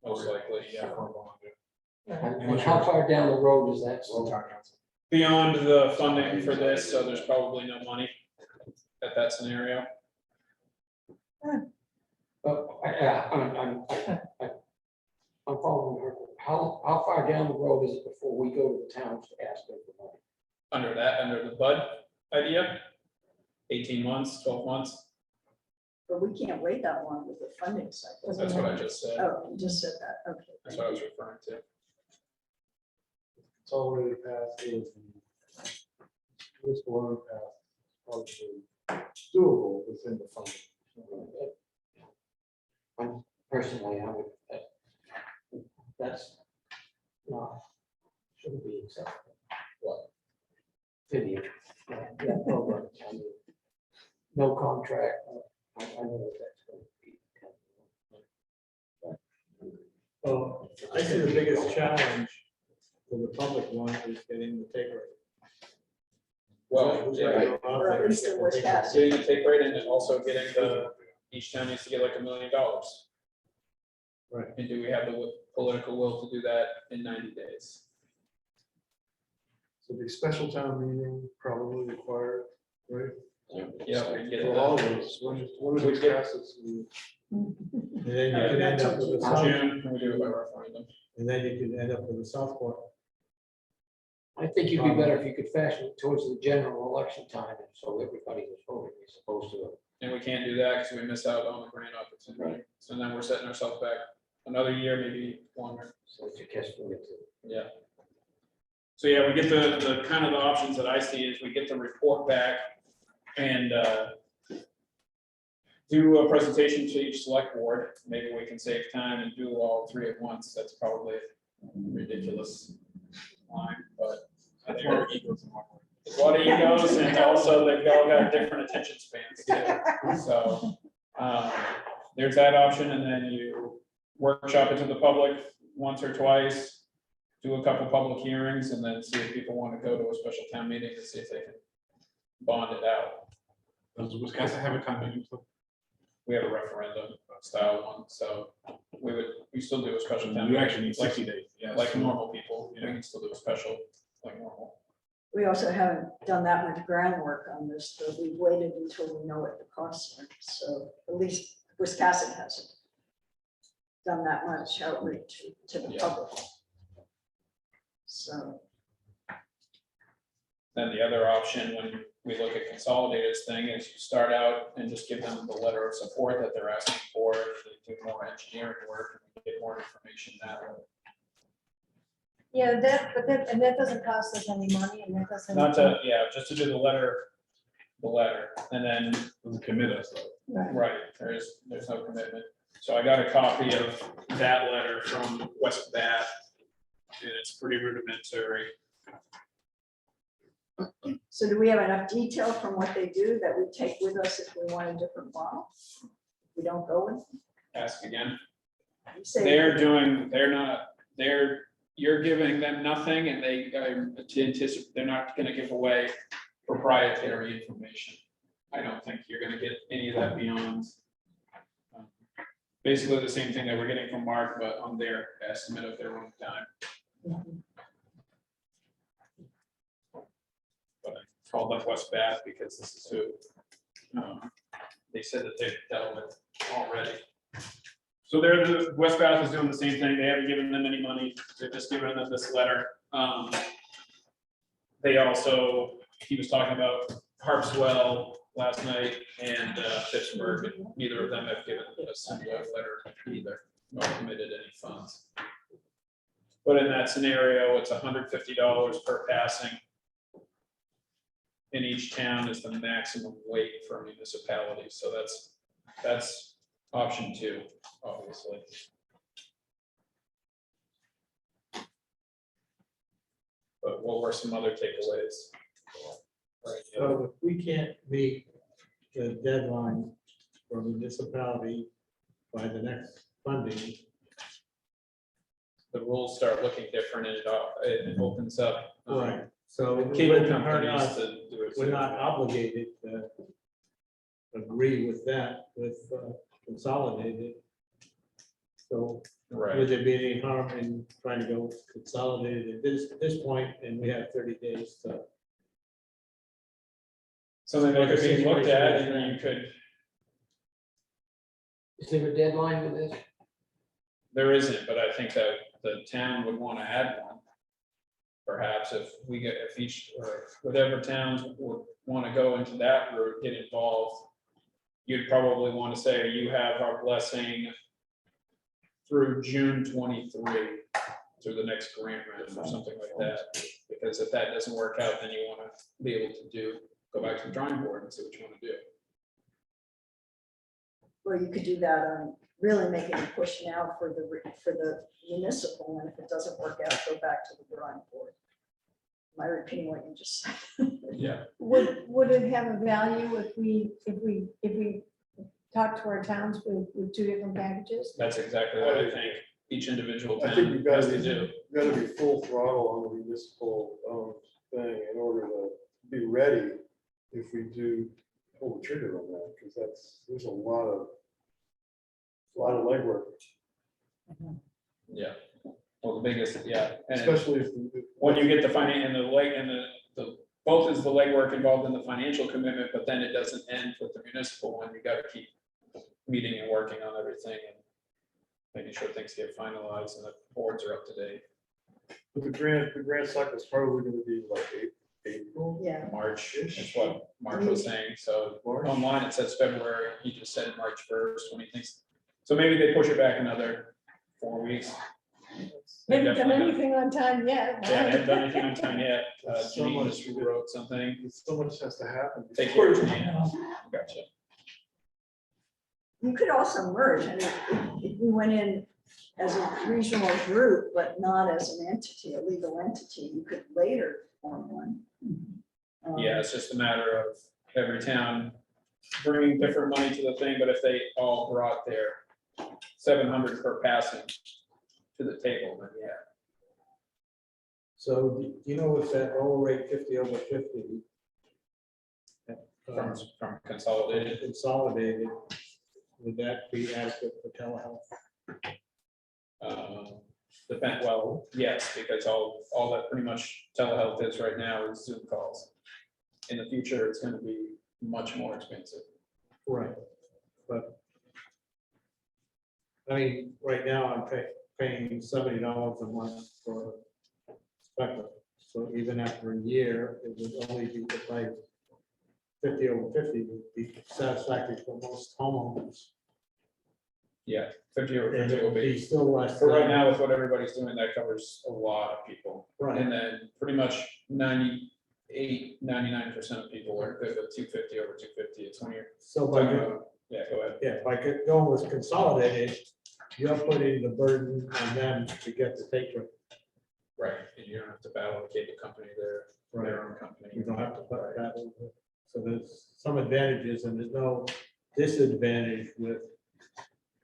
Most likely, yeah. and how far down the road is that? Beyond the funding for this, so there's probably no money at that scenario. But I'm following her. How far down the road is it before we go to the towns to ask them for money? Under the BUD idea, 18 months, 12 months, But we can't wait that long with the funding cycle. that's what I just said, Oh, you just said that, okay. that's what I was referring to. It's already passed. This one passed, probably doable within the funding. Personally, I would, that's not, shouldn't be acceptable. What? Video. That program, I mean, no contract. I know what that's going to be. Well, I see the biggest challenge for the public one is getting the take rate. Well, yeah, Or at least in Wisconsin. getting the take rate and then also getting each town needs to get like $1 million. Right. And do we have the political will to do that in 90 days? So the special town meeting probably required, right? Yeah, we can get For it all done. of us, one of We the get- facets, And then you can end up with a South, June, can we do it by referendum? and then you can end up with a Southport. I think you'd be better if you could fashion it towards the general election time, and so everybody was voting as opposed to. And we can't do that because we miss out on the grant opportunity. So then we're setting ourselves back another year, maybe longer. So it's a catch-22. Yeah. So yeah, we get the kind of the options that I see is we get the report back and do a presentation to each select board. Maybe we can save time and do all three at once. That's probably a ridiculous line, but I think Or egos and whatnot. there's a lot of egos, and also they've all got different attention spans too. So, there's that option, and then you workshop it to the public once or twice, do a couple public hearings, and then see if people want to go to a special town meeting to see if they can bond it out. Does Wisconsin have a town meeting? We have a referendum style one, so we still do a special town. You meeting, actually need like- 60 days, yes. Like normal people, you know, you can still do a special, like normal. We also haven't done that much groundwork on this, but we've waited until we know what the costs are. So at least Wisconsin hasn't done that much outreach to the Yeah. public. So, Then the other option, when we look at Consolidated's thing, is you start out and just give them the letter of support that they're asking for, and they do more engineering work, and get more information that way. Yeah, and that doesn't cost us any money, and that doesn't. Not to, yeah, just to do the letter, and then, Doesn't commit us though. Right. right, there's no commitment. So I got a copy of that letter from West Bath, and it's pretty rudimentary. so do we have enough detail from what they do that we take with us if we want a different model? We don't go with, Ask again. you say. You're giving them nothing, and they, they're not gonna give away proprietary information. I don't think you're gonna get any of that beyond basically the same thing that we're getting from Mark, but on their estimate of their own time. But I called up West Bath because this is who they said that they've dealt with already. So West Bath is doing the same thing. They haven't given them any money. They're just giving them this letter. They also, he was talking about Harpswell last night and Pittsburgh, and neither of them have given us a letter either, nor committed any funds. But in that scenario, it's $150 per passing. In each town is the maximum weight for a municipality. So that's option two, obviously. But what were some other takeaways? So if we can't meet the deadline for municipality by the next funding, The rules start looking different, and it opens up. So Cable it wouldn't hurt companies us. to do it. We're too. not obligated to agree with that with Consolidated. So Right. would there be any harm in trying to go Consolidated at this point, and we have 30 days to. Something that could be looked at, and then you could, Is there a deadline with this? there isn't, but I think that the town would want to add one. Perhaps if each, or whatever towns would want to go into that route, get involved. You'd probably want to say, you have our blessing through June 23, through the next grant round or something like that. Because if that doesn't work out, then you want to be able to go back to the drawing board and see what you want to do. Or you could do that on really making a push now for the municipal, and if it doesn't work out, go back to the drawing board. Am I repeating what you just said? Yeah. Would it have a value if we talk to our towns with two different packages? That's exactly what I think each individual I think town you've got has to to do. Got to be full throttle on the municipal thing in order to be ready if we do pull the trigger on that, because there's a lot of legwork, Yeah. Well, the biggest, yeah. And especially if. when you get the both is the legwork involved in the financial commitment, but then it doesn't end with the municipal one. You gotta keep meeting and working on everything and making sure things get finalized and the boards are up to date. But the grant cycle is probably going to be like April. Yeah, March is what Mark was saying. So March. online it says February. He just said March 1st when he thinks. So maybe they push it back another 4 weeks. They Haven't done definitely don't- anything on time yet. Yeah, they haven't done anything on time yet. So Janine much just wrote something. So much has to happen. Take care, Janine. Gotcha. you could also merge, and if we went in as a regional group, but not as an entity, a legal entity, you could later form one. Yeah, it's just a matter of every town bringing different money to the thing, but if they all brought their 700 per passing to the table, then yeah. So do you know what's that roll rate 50 over 50? From consolidated. Consolidated, would that be adequate for telehealth? Depend, well, yes, because all that pretty much telehealth is right now is Zoom calls. In the future, it's gonna be much more expensive. Right, but I mean, right now I'm paying $70 a month for Spectrum. So even after a year, it would only be if I 50 over 50 would be satisfactory for most homeowners. Yeah, 50 or And 50 it will would be be, still less. for right than- now with what everybody's doing, that covers a lot of people. Right, And then pretty much 99% of people are good with 250 over 250. It's when you're so talking by, about, yeah, go ahead. yeah, by going with consolidated, you're putting the burden on them to get the take rate. Right, and you don't have to battle a cable company, their own company. You don't have to put that over. So there's some advantages and there's no disadvantage with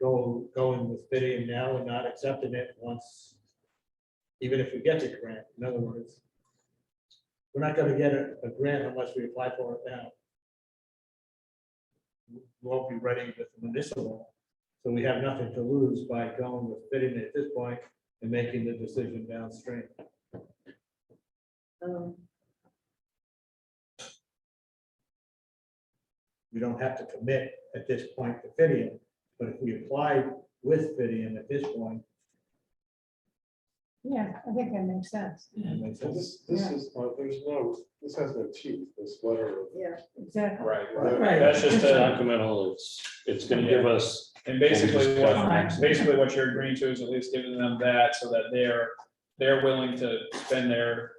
going with Fidium now and not accepting it once, even if we get the grant. In other words, we're not gonna get a grant unless we apply for it now. We won't be ready with the municipal, so we have nothing to lose by going with Fidium at this point and making the decision downstream. We don't have to commit at this point to Fidium, but if we apply with Fidium at this point, Yeah, I think that makes sense. it makes So sense. this is, this has no teeth, this letter of. Yeah, Exactly. Right, Right. that's just It's a, non-committal, it's gonna give us. and basically Fine. what you're agreeing to is at least giving them that so that they're willing to spend their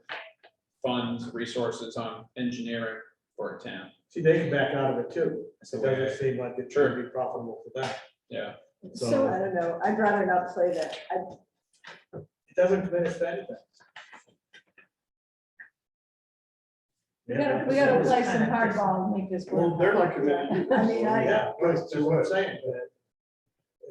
funds, resources on engineering for a town. See, they can back out of it too. That's the It way, doesn't seem like it should be profitable for them. yeah. so I don't know, I'd rather not play that. It doesn't commit us to anything. We gotta play some hardball and make this Well, work. they're not committed. I mean, Yeah, Goes that's to what I'm what? saying, but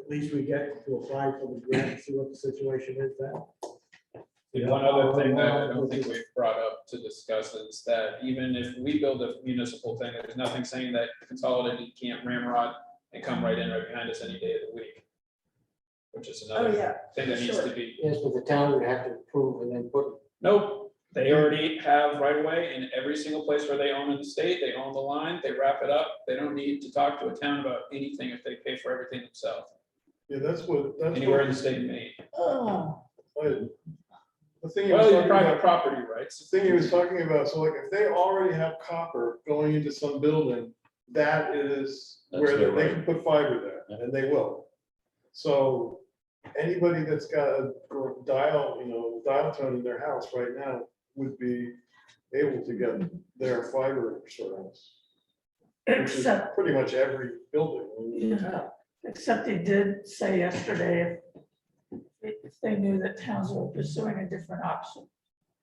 at least we get to apply for the grant and see what the situation is then. And one other thing that I don't think we've brought up to discuss is that even if we build a municipal thing, there's nothing saying that Consolidated can't ramrod and come right in right behind us any day of the week. Which is Oh, another yeah, thing that needs sure. to be, Yes, but the town would have to approve and then put, nope, they already have right away in every single place where they own in the state, they own the line, they wrap it up. They don't need to talk to a town about anything if they pay for everything themselves, Yeah, that's anywhere in what, the state of Maine. the thing he was Well, your talking private about, property rights. the thing he was talking about, so like if they already have copper going into some building, that is That's where their they right. can put fiber there, and they will. So anybody that's got a dial tone in their house right now would be able to get their fiber service. Which is Except, pretty much every building. yeah, except they did say yesterday, if they knew that towns were pursuing a different option,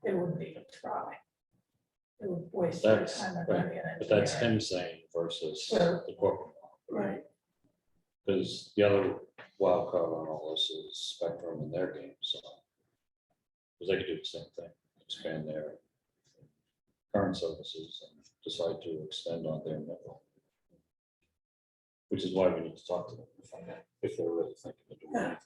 they wouldn't even try. They would waste their That's, time and right, money and but that's engineering. him saying versus Sure. the corporate. Right, Because the other wild card on all this is Spectrum and their game, so. Because they could do the same thing, expand their current services and decide to extend on their network. Which is why we need to talk to them, to find out if they're really thinking of doing Yeah. it.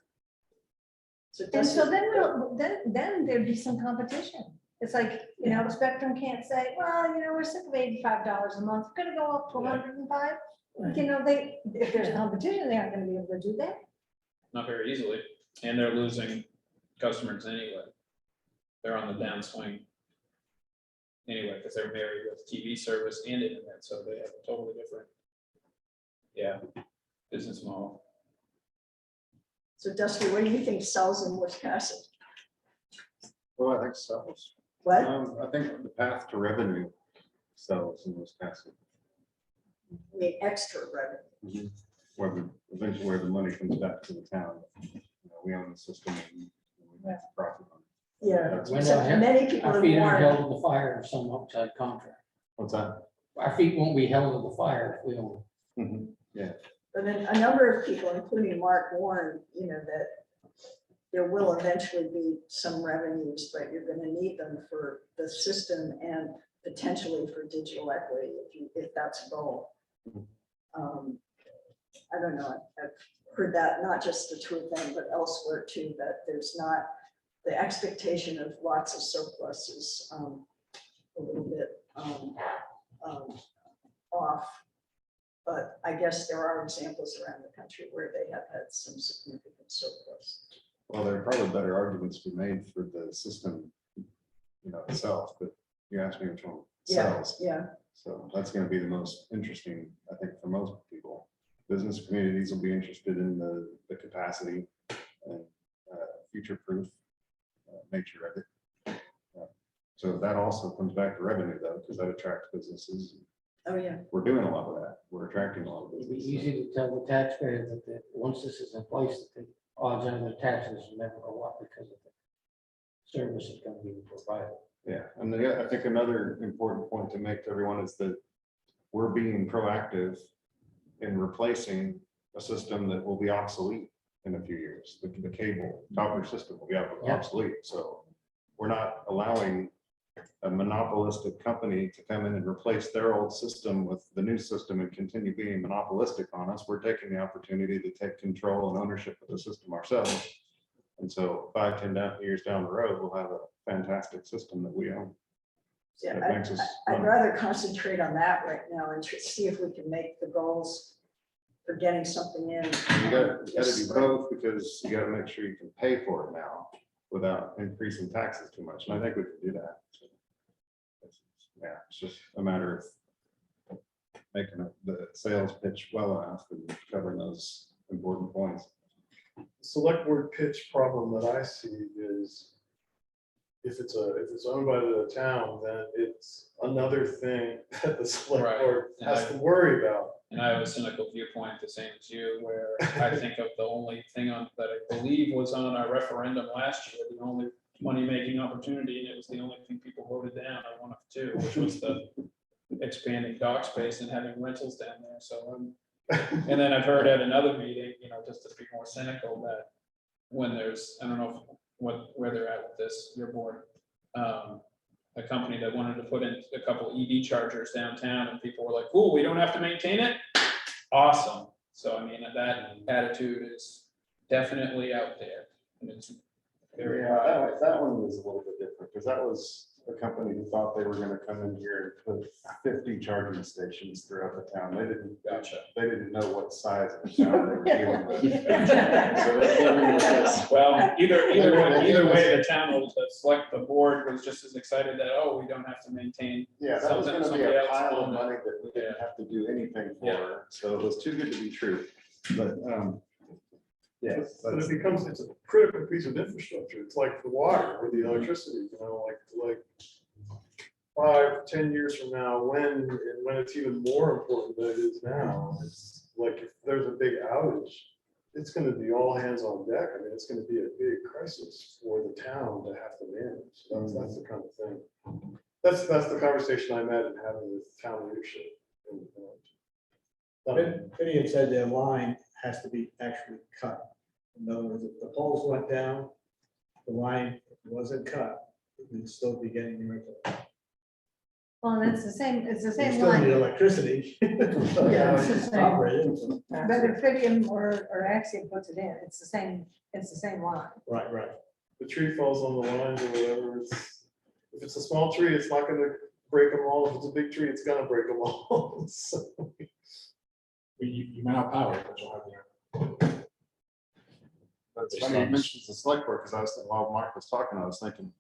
So And does so then there'd be some competition. It's like, Spectrum can't say, well, we're sick of $85 a month, we're gonna go up to 105. If there's competition, they aren't gonna be able to do that. Not very easily, and they're losing customers anyway. They're on the downswing anyway, because they're married with TV service and internet, so they have a totally different, business model. So Dusty, what do you think sells in Wisconsin? Well, I think sells. What? I think the path to revenue sells in Wisconsin. I mean, extra revenue. Whether things where the money comes back to the town. You know, we own the system and we make profit on it. Yeah, When so many people our have feet aren't warned, held to the fire of some outside contract. What's that? Our feet won't be held to the fire if we don't. Mhm. Yeah, but then a number of people, including Mark, warned, that there will eventually be some revenues, but you're gonna need them for the system and potentially for digital equity, if that's a goal. I don't know, I've heard that, not just the tour thing, but elsewhere too, that there's not, the expectation of lots of surplus is a little bit off. But I guess there are examples around the country where they have had some significant surplus. well, there are probably better arguments to be made for the system, itself, but you asked me which one sells. Yeah, So that's gonna be the most interesting, I think, for most people. Business communities will be interested in the capacity and future-proof nature of it. So that also comes back to revenue though, because that attracts businesses. oh, yeah, We're doing a lot of that. We're attracting a lot of It'd be business. easy to tell the taxpayer that once this is in place, that the odds on the taxes will never go up because of the service that's gonna be provided. Yeah, and then I think another important point to make to everyone is that we're being proactive in replacing a system that will be obsolete in a few years. The cable copper system will be obsolete. So we're not allowing a monopolistic company to come in and replace their old system with the new system and continue being monopolistic on us. We're taking the opportunity to take control and ownership of the system ourselves. And so 5-10 years down the road, we'll have a fantastic system that we own. yeah. That makes us I'd money. rather concentrate on that right now and see if we can make the goals for getting something in. You gotta do both, because you gotta make sure you can pay for it now without increasing taxes too much. And I think we can do that. So yeah, it's just a matter of making the sales pitch well enough and covering those important points. Select board pitch problem that I see is if it's owned by the town, then it's another thing that the select Right. board has to worry about. And I have a cynical viewpoint, the same as you, where I think of the only thing that I believe was on our referendum last year, the only money-making opportunity, and it was the only thing people voted down, or one of two, which was the expanding dock space and having rentals down there, so. And then I've heard at another meeting, just to be more cynical, that when there's, I don't know where they're at with this, your board, a company that wanted to put in a couple EV chargers downtown, and people were like, "Cool, we don't have to maintain it." Awesome. So I mean, that attitude is definitely out there, and it's very high. that one was a little bit different, because that was a company who thought they were gonna come in here and put 50 charging stations throughout the town. Gotcha. They didn't know what size of the town they were dealing with. So they came in with this. Well, either way, the town was, the board was just as excited that, oh, we don't have to maintain. Yeah, that was gonna be Somebody a else pile of owned it. money that we didn't have to do anything Yeah. for, so it was too good to be true. But, yes, But it becomes, it's a critical piece of infrastructure. It's like the water or the electricity, like 5-10 years from now, when it's even more important than it is now. It's like if there's a big outage, it's gonna be all hands on deck. I mean, it's gonna be a big crisis for the town to have to manage. That's the kind of thing. That's the conversation I'm at and having with town leadership. Fidian said their line has to be actually cut. In other words, if the poles went down, the line wasn't cut, it would still be getting irritated. Well, and it's the same You line. still need electricity. Yeah, it's the same. Operating, so- But if Fidium or Axiom puts it in, it's the same line. Right, right. The tree falls on the lines or whatever, if it's a small tree, it's not gonna break them all. If it's a big tree, it's gonna break them all. So, You might have power, but you'll have the. That's funny you mentioned the select board, because I was thinking, while Mark was talking, I was thinking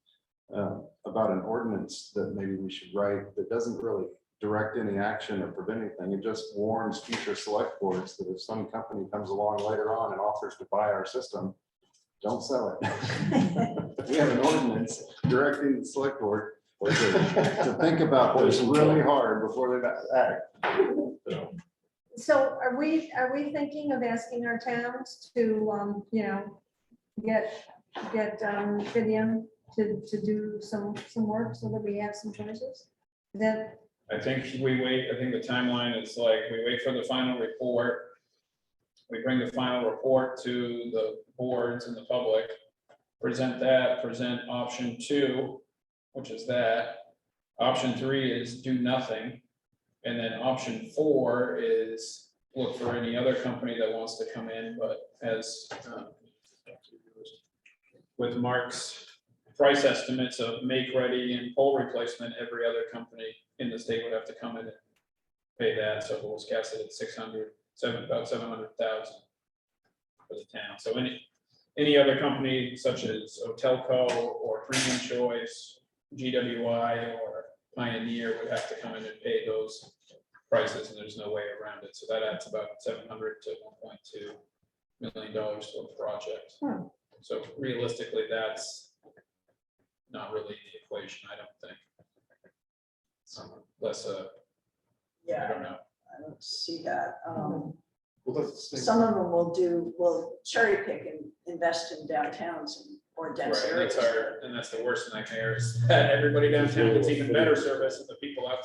about an ordinance that maybe we should write that doesn't really direct any action or prevent anything. It just warns future select boards that if some company comes along later on and offers to buy our system, don't sell it. We have an ordinance directing the select board to think about this really hard before they act. So, So are we thinking of asking our towns to, get Fidium to do some work so that we have some choices? That, I think we wait, I think the timeline is like, we wait for the final report. We bring the final report to the boards and the public, present option 2, which is that. Option 3 is do nothing. And then option 4 is look for any other company that wants to come in, but as with Mark's price estimates of make ready and pole replacement, every other company in the state would have to come in and pay that. So it was cast at about 700,000 for the town. So any other company such as Otelco or Premium Choice, GWI or Pioneer would have to come in and pay those prices, and there's no way around it. So that adds about $700 to $1.2 million to a project. So realistically, that's not really the equation, I don't think. Less, I Yeah, don't know. I don't see that. Well, that's the Some of them will cherry pick and invest in downtowns or dense Right, areas. and that's the worst nightmare is that everybody downtown gets even better service, and the people out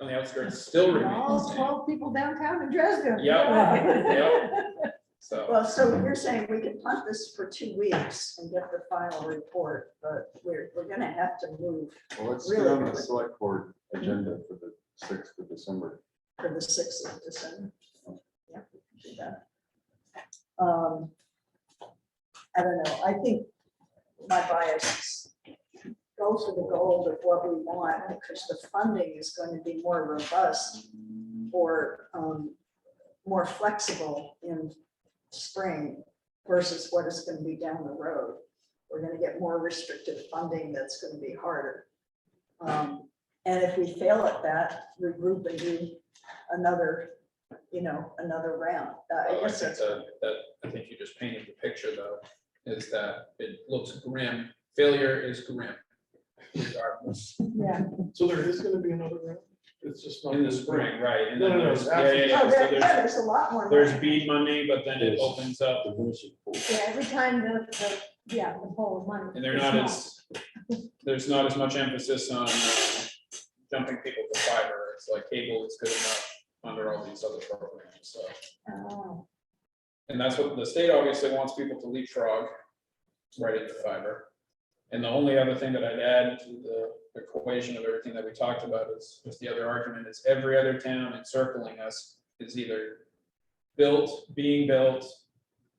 on the outskirts still remain the all same. 12 people downtown in Dresden. Yep. So, Well, so you're saying we can punt this for 2 weeks and get the final report, but we're gonna have to move Well, let's Really get on the quick. select board agenda for the 6th of December. for the 6th of December. Yeah, we can do that. I don't know, I think my bias is go for the gold of what we want, because the funding is going to be more robust or more flexible in spring versus what is going to be down the road. We're going to get more restrictive funding that's going to be harder. And if we fail at that, regroup and do another round. I I guess think that's, I think you just painted the picture though, is that it looks grim. Failure is grim. Regardless. Yeah. So there is gonna be another round? It's just not. In the spring, right? And No, then no, no, there's, it's yeah. oh, So there's a lot more. there's money. bead money, but then it opens up, Yeah, every time the whole money. and is there's not as much emphasis on jumping people to fiber. It's like cable is good enough under all these other programs, so. Oh, And that's what the state obviously wants people to leapfrog right into fiber. And the only other thing that I'd add to the equation of everything that we talked about is just the other argument is every other town encircling us is either being built,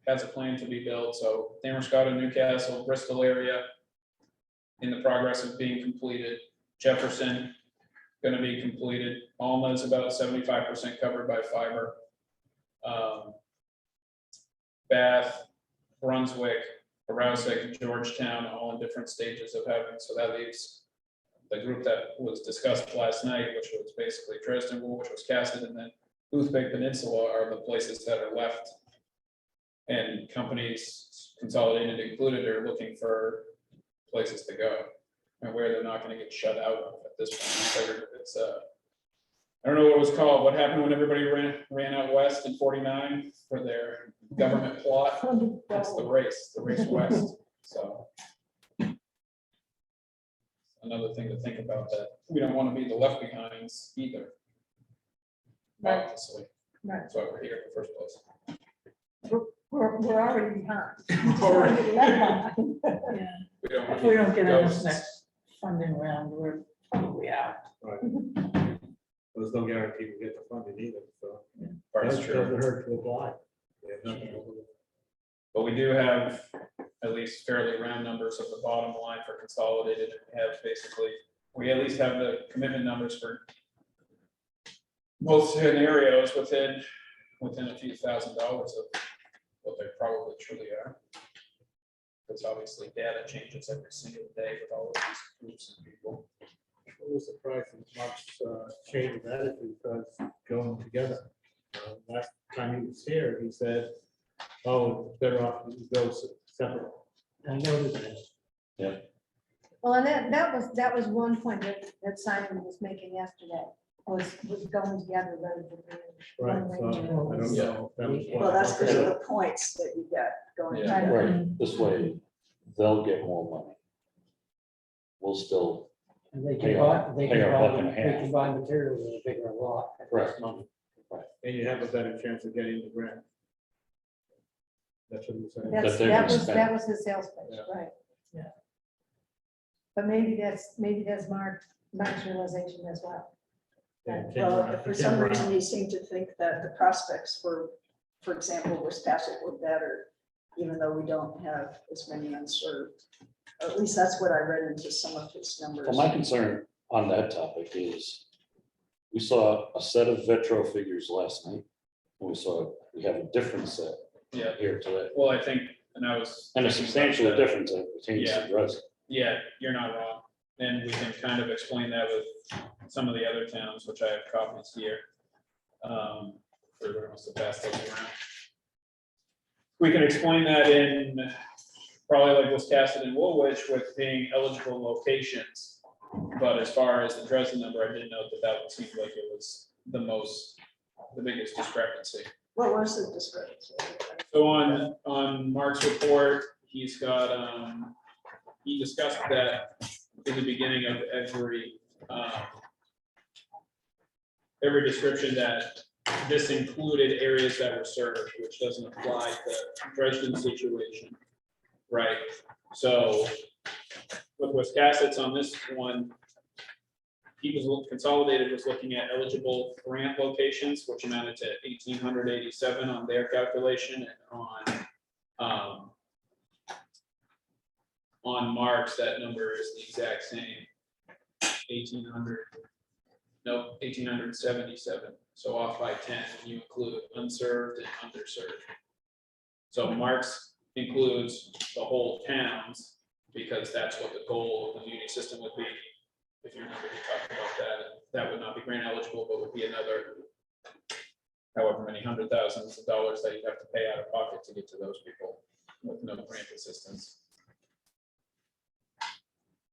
has a plan to be built. So Damerscott, Newcastle, Bristol area in the progress of being completed. Jefferson going to be completed. Alma is about 75% covered by fiber. Bath, Brunswick, Rouseck, Georgetown, all in different stages of having, so that leaves the group that was discussed last night, which was basically Dresden, which was casted, and then Boothbay Peninsula are the places that are left. And companies, consolidated included, are looking for places to go and where they're not gonna get shut out of at this point. It's I don't know what it was called. What happened when everybody ran out west in 49 for their government plot? That's the race west. So another thing to think about, that we don't want to be the left behinds either. Right. Obviously. Right. That's why we're here in the first place. We're already behind. Yeah. We don't want If we don't get on this ghosts. next funding round, we're probably out. There's no guarantee we get the funding either, so. That's Doesn't true. hurt to apply. But we do have at least fairly round numbers of the bottom line for consolidated. We have basically, we at least have the commitment numbers for both scenarios within a few $1,000s of what they probably truly are. Because obviously data changes every single day with all of these groups and people. It was surprised at much change of attitude because going together. Last time he was here, he said, oh, it's better off to go separate. I noticed that. Well, and that was one point that Simon was making yesterday, was going together rather than. Right, one so way. I don't know. if that was what- Well, that's because of the points that you get going. Yeah. together. Right, this way, they'll get more money. We'll still, And they Pay can our- buy, they pay can our buy, buck and a they half. can buy materials in a bigger lot. at less Correct. money. And you have a better chance of getting the grant. That's what you're saying. That's, they're that gonna was, spend. that was his sales pitch, Yeah. right? Yeah. But maybe that's Mark's realization as well. Yeah, Tim Well, Brown- for Tim some Brown. reason, he seemed to think that the prospects for example, Wiscasset were better, even though we don't have as many unserved. Or at least that's what I read into some of his numbers. well, my concern on that topic is we saw a set of Vetro figures last night. And we have a different set Yeah, here today, well, I think, and I was. and a thinking about substantial that. difference that pertains to Dresden. Yeah, you're not wrong. And we can kind of explain that with some of the other towns, which I have copies here. Everybody wants to pass those around. We can explain that in probably like Wiscasset and Woolwich with being eligible locations. But as far as the Dresden number, I did note that would seem like it was the biggest discrepancy. What was the discrepancy? So on Mark's report, he's got, he discussed that in the beginning of every description that this included areas that were served, which doesn't apply to Dresden situation. Right, so with Wiscasset's on this one, he was Consolidated was looking at eligible grant locations, which amounted to 1,887 on their calculation, and on Mark's, that number is the exact same, 1,877, so off by 10 when you include unserved and underserved. So Mark's includes the whole towns, because that's what the goal of the community system would be. If you remember, we talked about that, and that would not be grant eligible, but would be another however many hundred thousands of dollars that you have to pay out of pocket to get to those people with no grant assistance.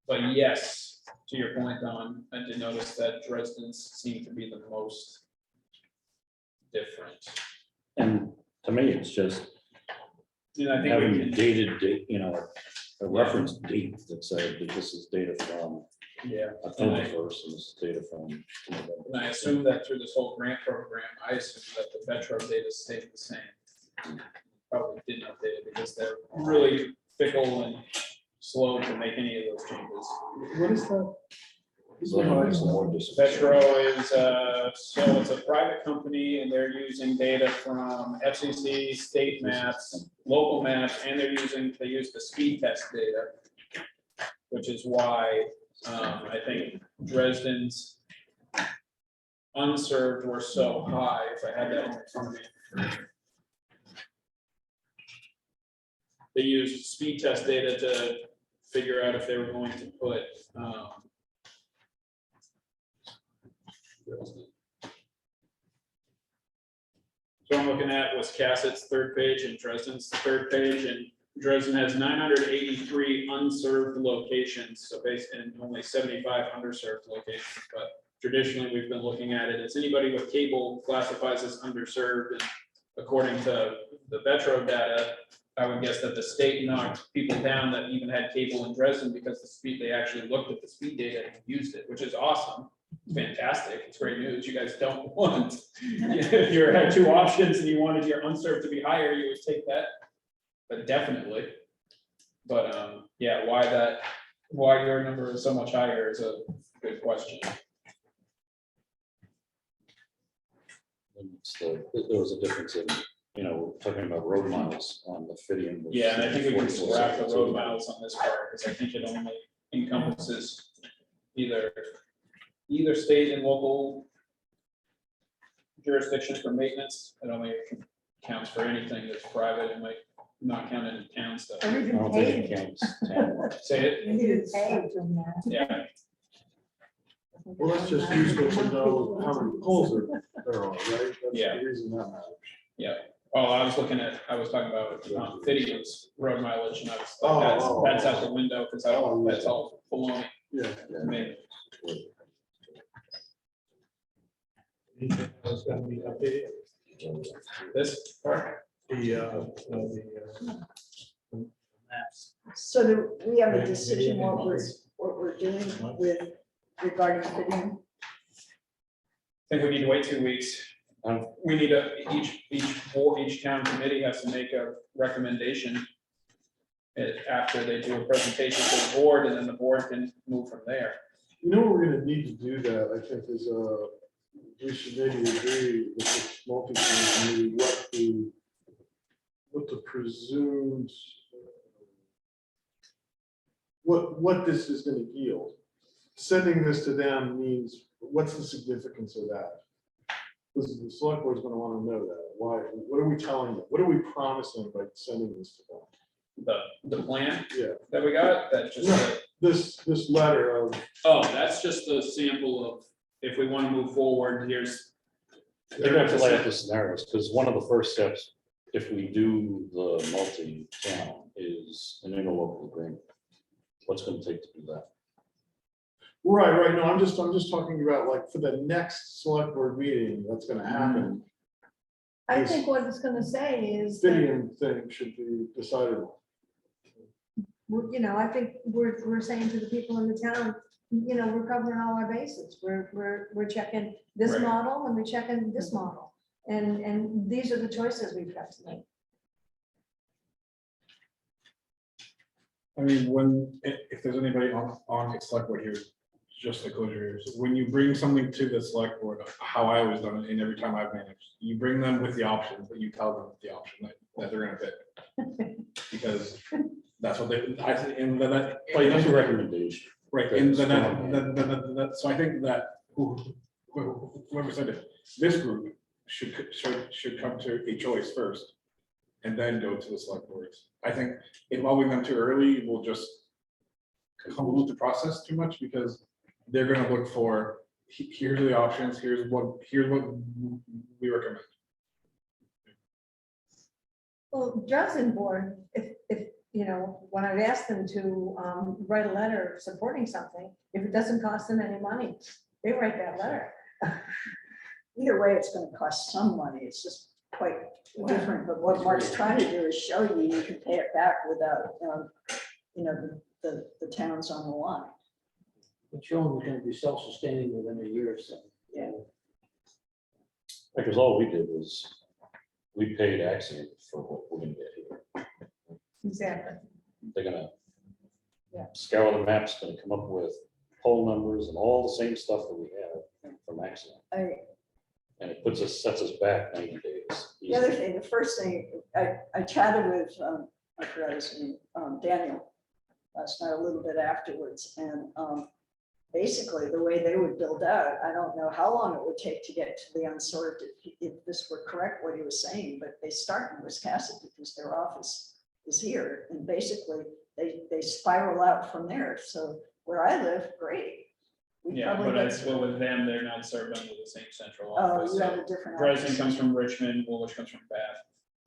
But yes, to your point, Don, I did notice that Dresden's seem to be the most different. And to me, it's just And I think having we a can, dated date, a reference date that said that this is data from yeah, October 1st and this is data from November. and I assume that through this whole grant program, I assume that the Metro data stayed the same. Probably didn't update it because they're really fickle and slow to make any of those changes. What is that? So there's some more distance. Vetro is, so it's a private company and they're using data from FCC, state maps, local maps, and they use the speed test data. Which is why, I think Dresden's unserved were so high, if I had that in front of me. They used speed test data to figure out if they were going to put, so I'm looking at Wiscasset's third page and Dresden's third page, and Dresden has 983 unserved locations, so basically, and only 75 underserved locations, but traditionally, we've been looking at it as anybody with cable classifies as underserved, and according to the Vetro data, I would guess that the state knocked people down that even had cable in Dresden because they actually looked at the speed data and used it, which is awesome. Fantastic. It's great news. You guys don't want, if you had two options and you wanted your unserved to be higher, you would take that. But definitely. But yeah, why your number is so much higher is a good question. There was a difference in, we're talking about road miles on the Fidium. Yeah, and I think we can scrap the road miles on this part, because I think it only encompasses either state and local jurisdictions for maintenance. It only counts for anything that's private. It might not count any town stuff. Or I even don't think it paid. counts. town. Say it, Even paid. yeah. Well, it's just useful to know how many poles there are, right? That's Yeah. the reason that matters. Oh, I was talking about Fidium's road mileage, and I was Oh, like, oh, that's oh. out the window, because that's all baloney Yeah. to me. Anything that's gonna be updated? This part, Maps. So do we have a Maybe decision in what months. we're doing with regarding Fidium? I think we need to wait 2 weeks. We need each town committee has to make a recommendation after they do a presentation to the board, and then the board can move from there. You know, we're gonna need to do that, I think, is, we should maybe agree with the multi-town committee, what the presumed, what this is gonna yield. Sending this to them means, what's the significance of that? Because the select board's gonna wanna know that, why, what are we telling them, what are we promising by sending this to them? The plan Yeah, that we got, that just, this letter of, oh, that's just the sample of, if we want to move forward, here's. They're gonna have to lay out the scenarios, because one of the first steps, if we do the multi-town, is an interlocal agreement. What's it gonna take to do that? right, no, I'm just talking about like, for the next select board meeting, that's gonna happen. I think what it's gonna say is, that, Fidium thing should be decided on. you know, I think we're saying to the people in the town, you know, we're covering all our bases. We're checking this Right. model and we're checking this model. And these are the choices we've got to make. I mean, if there's anybody on the select board here, just the closure here, so when you bring something to the select board, how I always done it, and every time I've managed, you bring them with the options, but you tell them the option that they're gonna pick. Because that's what and then that. Well, you have a recommendation. Right, and then that, so I think that whoever said it, this group should come to a choice first. And then go to the select boards. I think involving them too early will just convolute the process too much, because they're gonna look for, here's the options, here's what we recommend. Well, Dresden board, if, you know, when I've asked them to write a letter supporting something, if it doesn't cost them any money, they write that letter. Either way, it's gonna cost some money. It's just quite different, but what Mark's trying to do is show you, you can pay it back without, you know, the towns on the line. But you're only gonna be self-sustaining within a year or so. Yeah. Because all we did was, we paid Axiom for what we're gonna get here. Exactly. They're gonna Yeah. scour the maps, gonna come up with poll numbers and all the same stuff that we have from Axiom. And it sets us back 90 days. The other thing, the first thing, I chatted with, I forgot his name, Daniel, last night a little bit afterwards, and basically the way they would build out, I don't know how long it would take to get to the unserved if this were correct, what he was saying, but they start in Wiscasset because their office is here, and basically they spiral out from there. So where I live, great. We Yeah, probably but get- with them, they're not served under the same central Oh, office. you have So a different. Dresden office. comes from Richmond, Woolwich comes from Bath.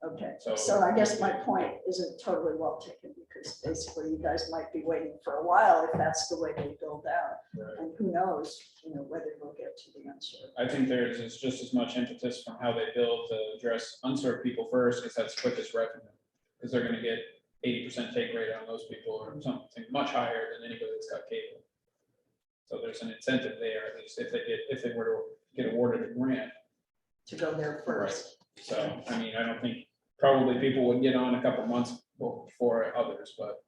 Okay, So- so I guess my point isn't totally well taken, because basically you guys might be waiting for a while if that's the way they build out. Right. And who knows, you know, whether we'll get to the unserved. I think there's just as much impetus from how they build to address unserved people first, because that's quickest revenue. Because they're gonna get 80% take rate on those people, or something much higher than anybody that's got cable. So there's an incentive there, at least if they were to get awarded a grant. To go there first. So, I mean, I don't think, probably people would get on a couple months before others, but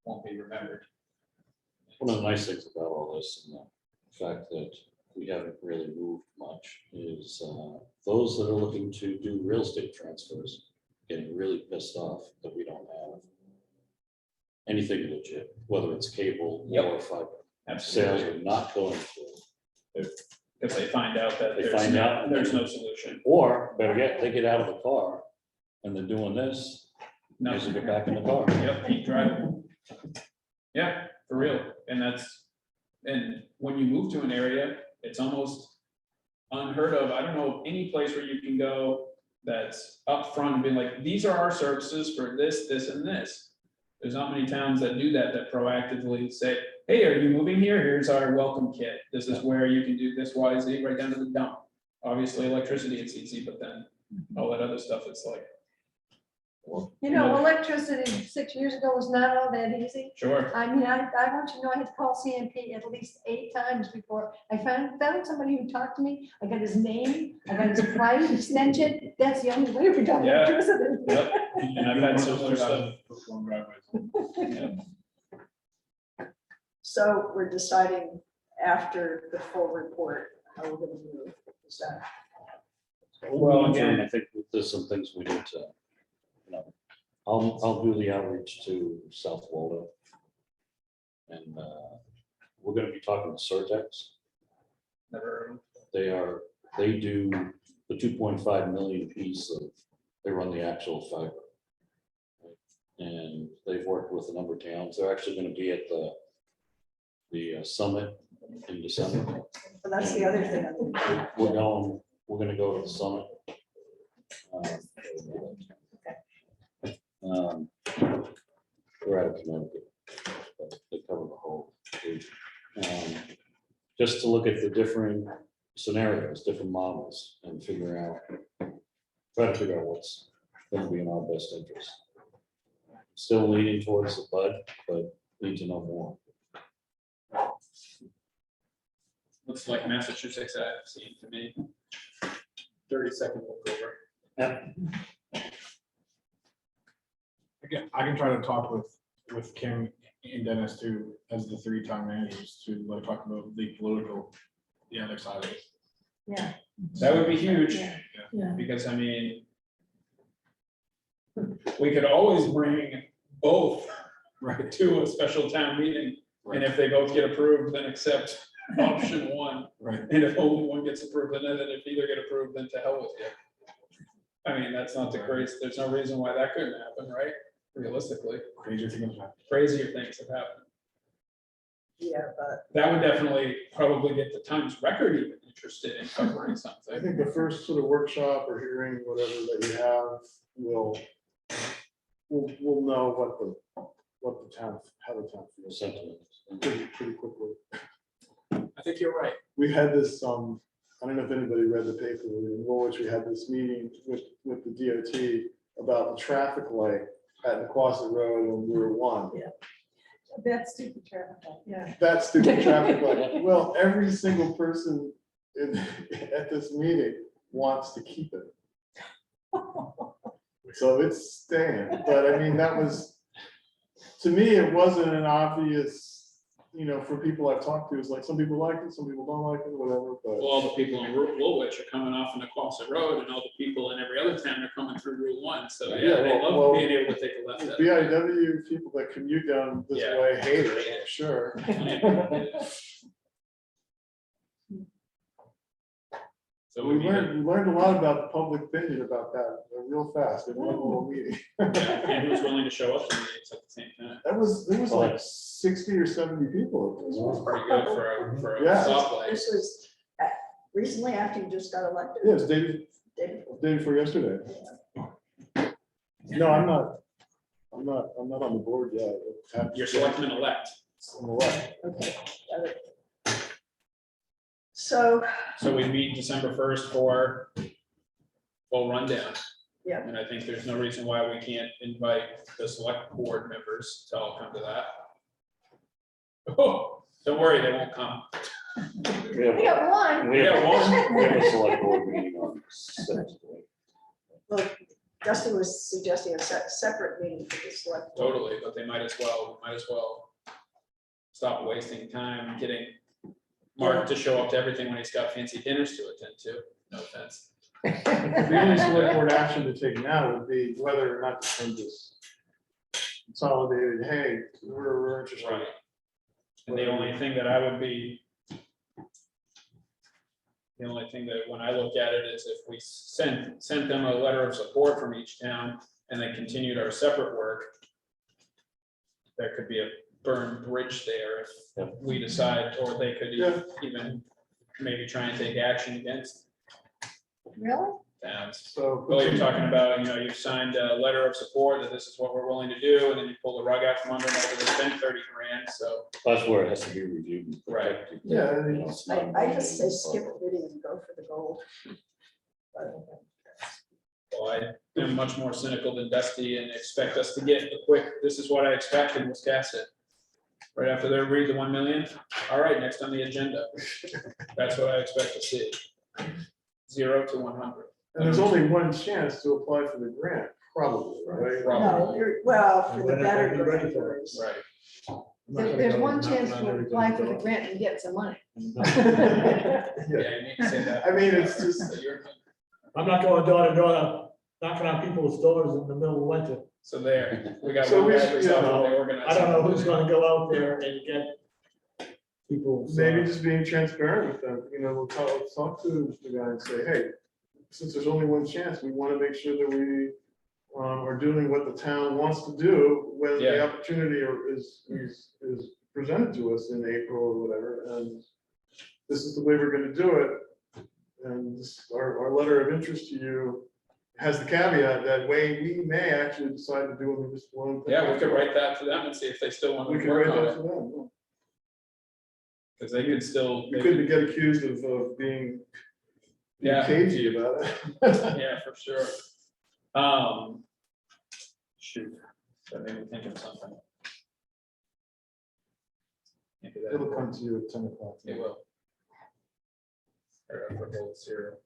won't be remembered. One of the nice things about all this, and the fact that we haven't really moved much, is those that are looking to do real estate transfers, getting really pissed off that we don't have anything legit, whether it's cable or fiber. Sales Absolutely, are not going through. because they find out that They find out. there's no solution. Or better yet, they get out of the car and they're doing this, No. as they get back in the car. Yep, keep driving. Yeah, for real, and when you move to an area, it's almost unheard of. I don't know of any place where you can go that's upfront and be like, these are our services for this, this, and this. There's not many towns that do that proactively say, hey, are you moving here? Here's our welcome kit. This is where you can do this, Y, Z, right down to the dump. obviously electricity, it's easy, but then all that other stuff, it's like, You know, electricity 6 years ago was not all that easy. sure. I mean, I want you to know, I had to call CMP at least 8 times before I found somebody who talked to me. I got his name, I got his price extension. That's the only way we got Yeah. electricity. Yep. And I've had similar stuff. So we're deciding after the full report, how we're gonna move. Is that? Well, Again, again, I think there's some things we need to, I'll do the outreach to South Florida. And we're gonna be talking to Surtex. never, They do the 2.5 million piece of, they run the actual fiber. And they've worked with a number of towns. They're actually gonna be at the summit in December. But that's the other thing. We're gonna go to the summit. We're out of Connecticut. But they cover the whole region. Just to look at the different scenarios, different models, and try to figure out what's gonna be in our best interest. Still leaning towards the bud, but need to know more. looks like Massachusetts I've seen to me. 30-second look over. Again, I can try to talk with Kim and Dennis too, as the 3-time managers to like talk about the political, the other side of it. Yeah. That would be huge, Yeah. because I mean, we could always bring both Right. to a special town meeting. And if they both get approved, then accept option one. Right. And if only one gets approved, then if either get approved, then to hell with you. I mean, that's not the crazy, there's no reason why that couldn't happen, right? Realistically, Crazy things happen. crazier things have happened. Yeah, but That would definitely probably get the Times Record even interested in covering I something. think the first sort of workshop or hearing, whatever that you have, we'll know what the town, how the town feels Sentiment. pretty quickly. I think you're right. We had this, I don't know if anybody read the paper, in Woolwich, we had this meeting with the DOT about the traffic light at Naquasit Road on Route 1. That's stupid traffic, yeah. That stupid traffic light. Well, every single person at this meeting wants to keep it. So it's staying, but I mean, that was, to me, it wasn't an obvious, for people I've talked to, it's like, some people like it, some people don't like it, whatever, but. Well, all the people in Woolwich are coming off on Naquasit Road, and all the people in every other town are coming through Route 1, so yeah, they well, love being able to take a left. out of it. BIW people that commute down this Yeah. way hate it, I'm sure. So We we need to, learned a lot about the public opinion about that real fast in one little meeting. and who's willing to show up to meetings at the same time. There was like 60 or 70 people at this It's one. pretty good for a Yeah. stoplight. this was recently after you just got elected. Yeah, it was day before yesterday. No, I'm not on the board yet. You're selectman elect. On the left. Okay, got it. So, So we meet December 1st for full rundown. Yeah. And I think there's no reason why we can't invite the select board members to all come to that. Oh, don't worry, they won't come. We have We got one. we have- Yeah, one. we have a select board meeting on Saturday. well, Justin was suggesting a separate meeting for the select. board. Totally, but they might as well stop wasting time getting Mark to show up to everything when he's got fancy dinners to attend to. No offense. The only select board action to take now would be whether or not to send this consolidated, hey, we're interested. Right. And the only thing that I would be, the only thing that when I look at it is if we sent them a letter of support from each town and they continued our separate work, there could be a burned bridge there if Yep. we decide, or they could Yeah. even maybe try and take action against Really? towns. So. Well, you're talking about, you've signed a letter of support that this is what we're willing to do, and then you pull the rug out from under them, it's been 30 grand, so. That's where it has to be reviewed. and Right. protected. Yeah, I mean, You know, it's not- I just say skip video and go for the gold. Well, I am much more cynical than Dusty and expect us to get a quick, this is what I expect in Wiscasset. Right after they read the 1 million, all right, next on the agenda. That's what I expect to see. 0 to 100. and there's only one chance to apply for the grant, probably, right? No, well, for the We're not better gonna be ready grant for there it. is. Right. I'm not gonna There's go one knocking chance on to everybody's apply for the door. grant and get some money. Yeah, you need to say that. I mean, it's just, So you're- I'm not going door to door, knocking on people's doors in the middle of winter. So there, we got So one we guy should, who's you out know, there organizing. I don't know who's gonna go out there and get people. maybe just being transparent with them, we'll talk to the guy and say, hey, since there's only one chance, we want to make sure that we are doing what the town wants to do when the Yeah. opportunity is presented to us in April or whatever, and this is the way we're gonna do it. And this, our letter of interest to you has the caveat that way we may actually decide to do a municipal loan. Yeah, we could write that to them and see if they still want We to could write work on that it, to them. because they could still. We couldn't get accused of being Yeah. cagey about it. Yeah, for sure. Shoot, that made me think of something. Maybe that- It'll come to you at 10 o'clock. It will. Or for gold zero.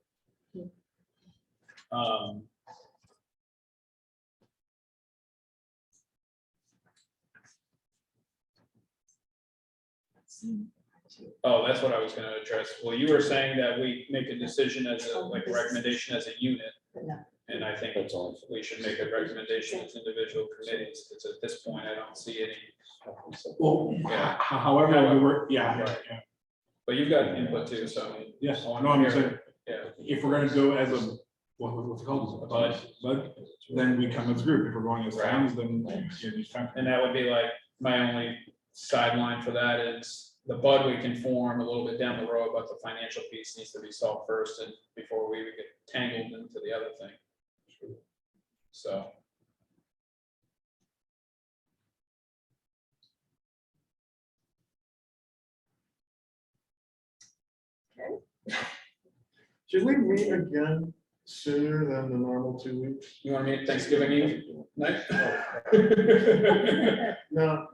Oh, that's what I was gonna address. Well, you were saying that we make a decision as a, like a recommendation as a unit. And I think That's all. we should make a recommendation as individual committees, because at this point, I don't see any. Well, Yeah. however, we work, yeah, Right. yeah, But you've got input too, so. I mean, yes, I no, wanna I'm hear- saying, Yeah, if we're gonna go as a, what's it called? But then we come as a group, if we're going as Right. towns, then, each time. and that would be like, my only sideline for that is the bud we can form a little bit down the road, but the financial piece needs to be solved first and before we would get tangled into the other thing. So. Should we meet again sooner than the normal 2 weeks? You want to meet Thanksgiving Eve night? No,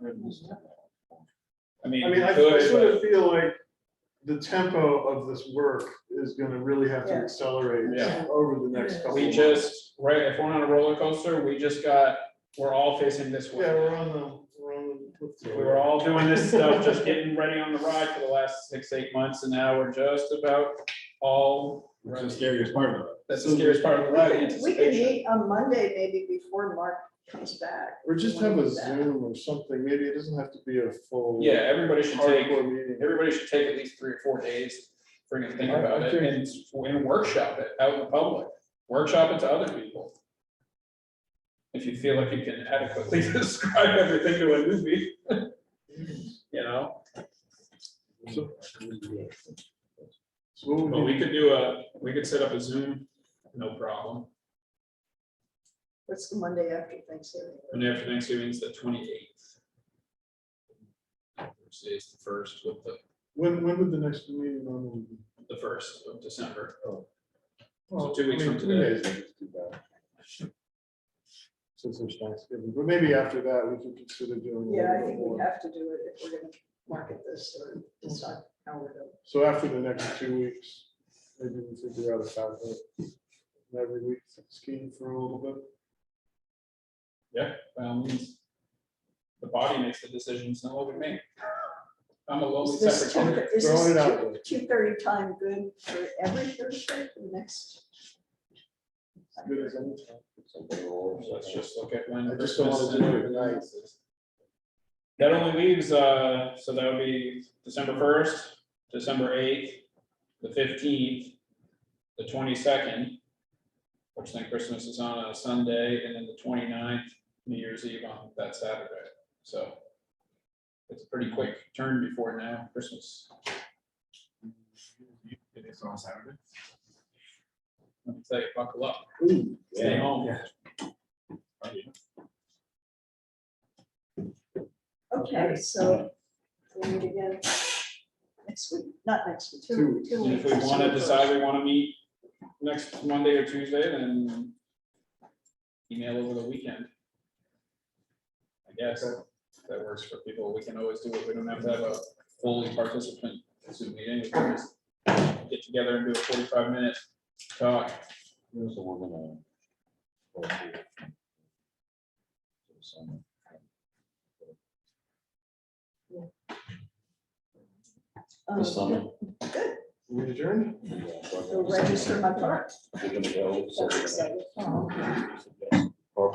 I mean, I mean, I good, sort but- of feel like the tempo of this work is gonna really have to Yeah. accelerate Yeah. over the next couple of we months. just, right, if we're on a roller coaster, we're all facing this way. Yeah, we're on the. We were all doing this stuff, just getting ready on the ride for the last 6, 8 months, and now we're just about all. That's the scariest part of it. That's the scariest part of the ride, We can anticipation. meet on Monday, maybe before Mark comes back. Or just have a Zoom or something, maybe it doesn't have to be a full. Yeah, everybody should take, Hardcore meeting. everybody should take at least 3 or 4 days, freaking think I about it, think- and workshop it out in the public, workshop it to other people. If you feel like you can adequately describe everything to a newbie. You know, So what but would we you, could we could set up a Zoom, no problem. What's the Monday after Thanksgiving? And after Thanksgiving is the 28th. Thursday is the first with when would the next meeting normally be? the 1st of December. Well, 2 weeks I mean, from 3 today. days isn't too bad. Since there's Thanksgiving, but maybe after that, we could consider doing. a Yeah, I little think more. we have to do it if we're gonna market this or decide how we're doing. So after the next 2 weeks, maybe we figure out a time to every week skiing for a little bit. Yeah, by all means. The body makes the decisions, don't look at me. I'm a lowly Is this secretary. Throwing it out there. 2:30 time good for every Thursday for the next? As good as any time. Let's just look at when. I just don't wanna Christmas do and it everything tonight. else is. That only leaves, so that would be December 1st, December 8th, the 15th, the 22nd, which then Christmas is on a Sunday, and then the 29th, New Year's Eve on that Saturday. So it's a pretty quick turn before now, Christmas. It is on Saturday. Let me tell you, buckle up. Ooh, Stay yeah. home. Okay, so we'll meet again next week, not next week. Two. Two And if we weeks. want to decide we want to meet next Monday or Tuesday, then email over the weekend. I guess if that works for people. We can always do it. We don't have to have a fully participant Zoom meeting. We can just get together and do a 45-minute talk. So we're gonna go through some- Um, The summer. Good, We adjourned? go register my part. We're gonna go. That's exciting. Oh, okay. Or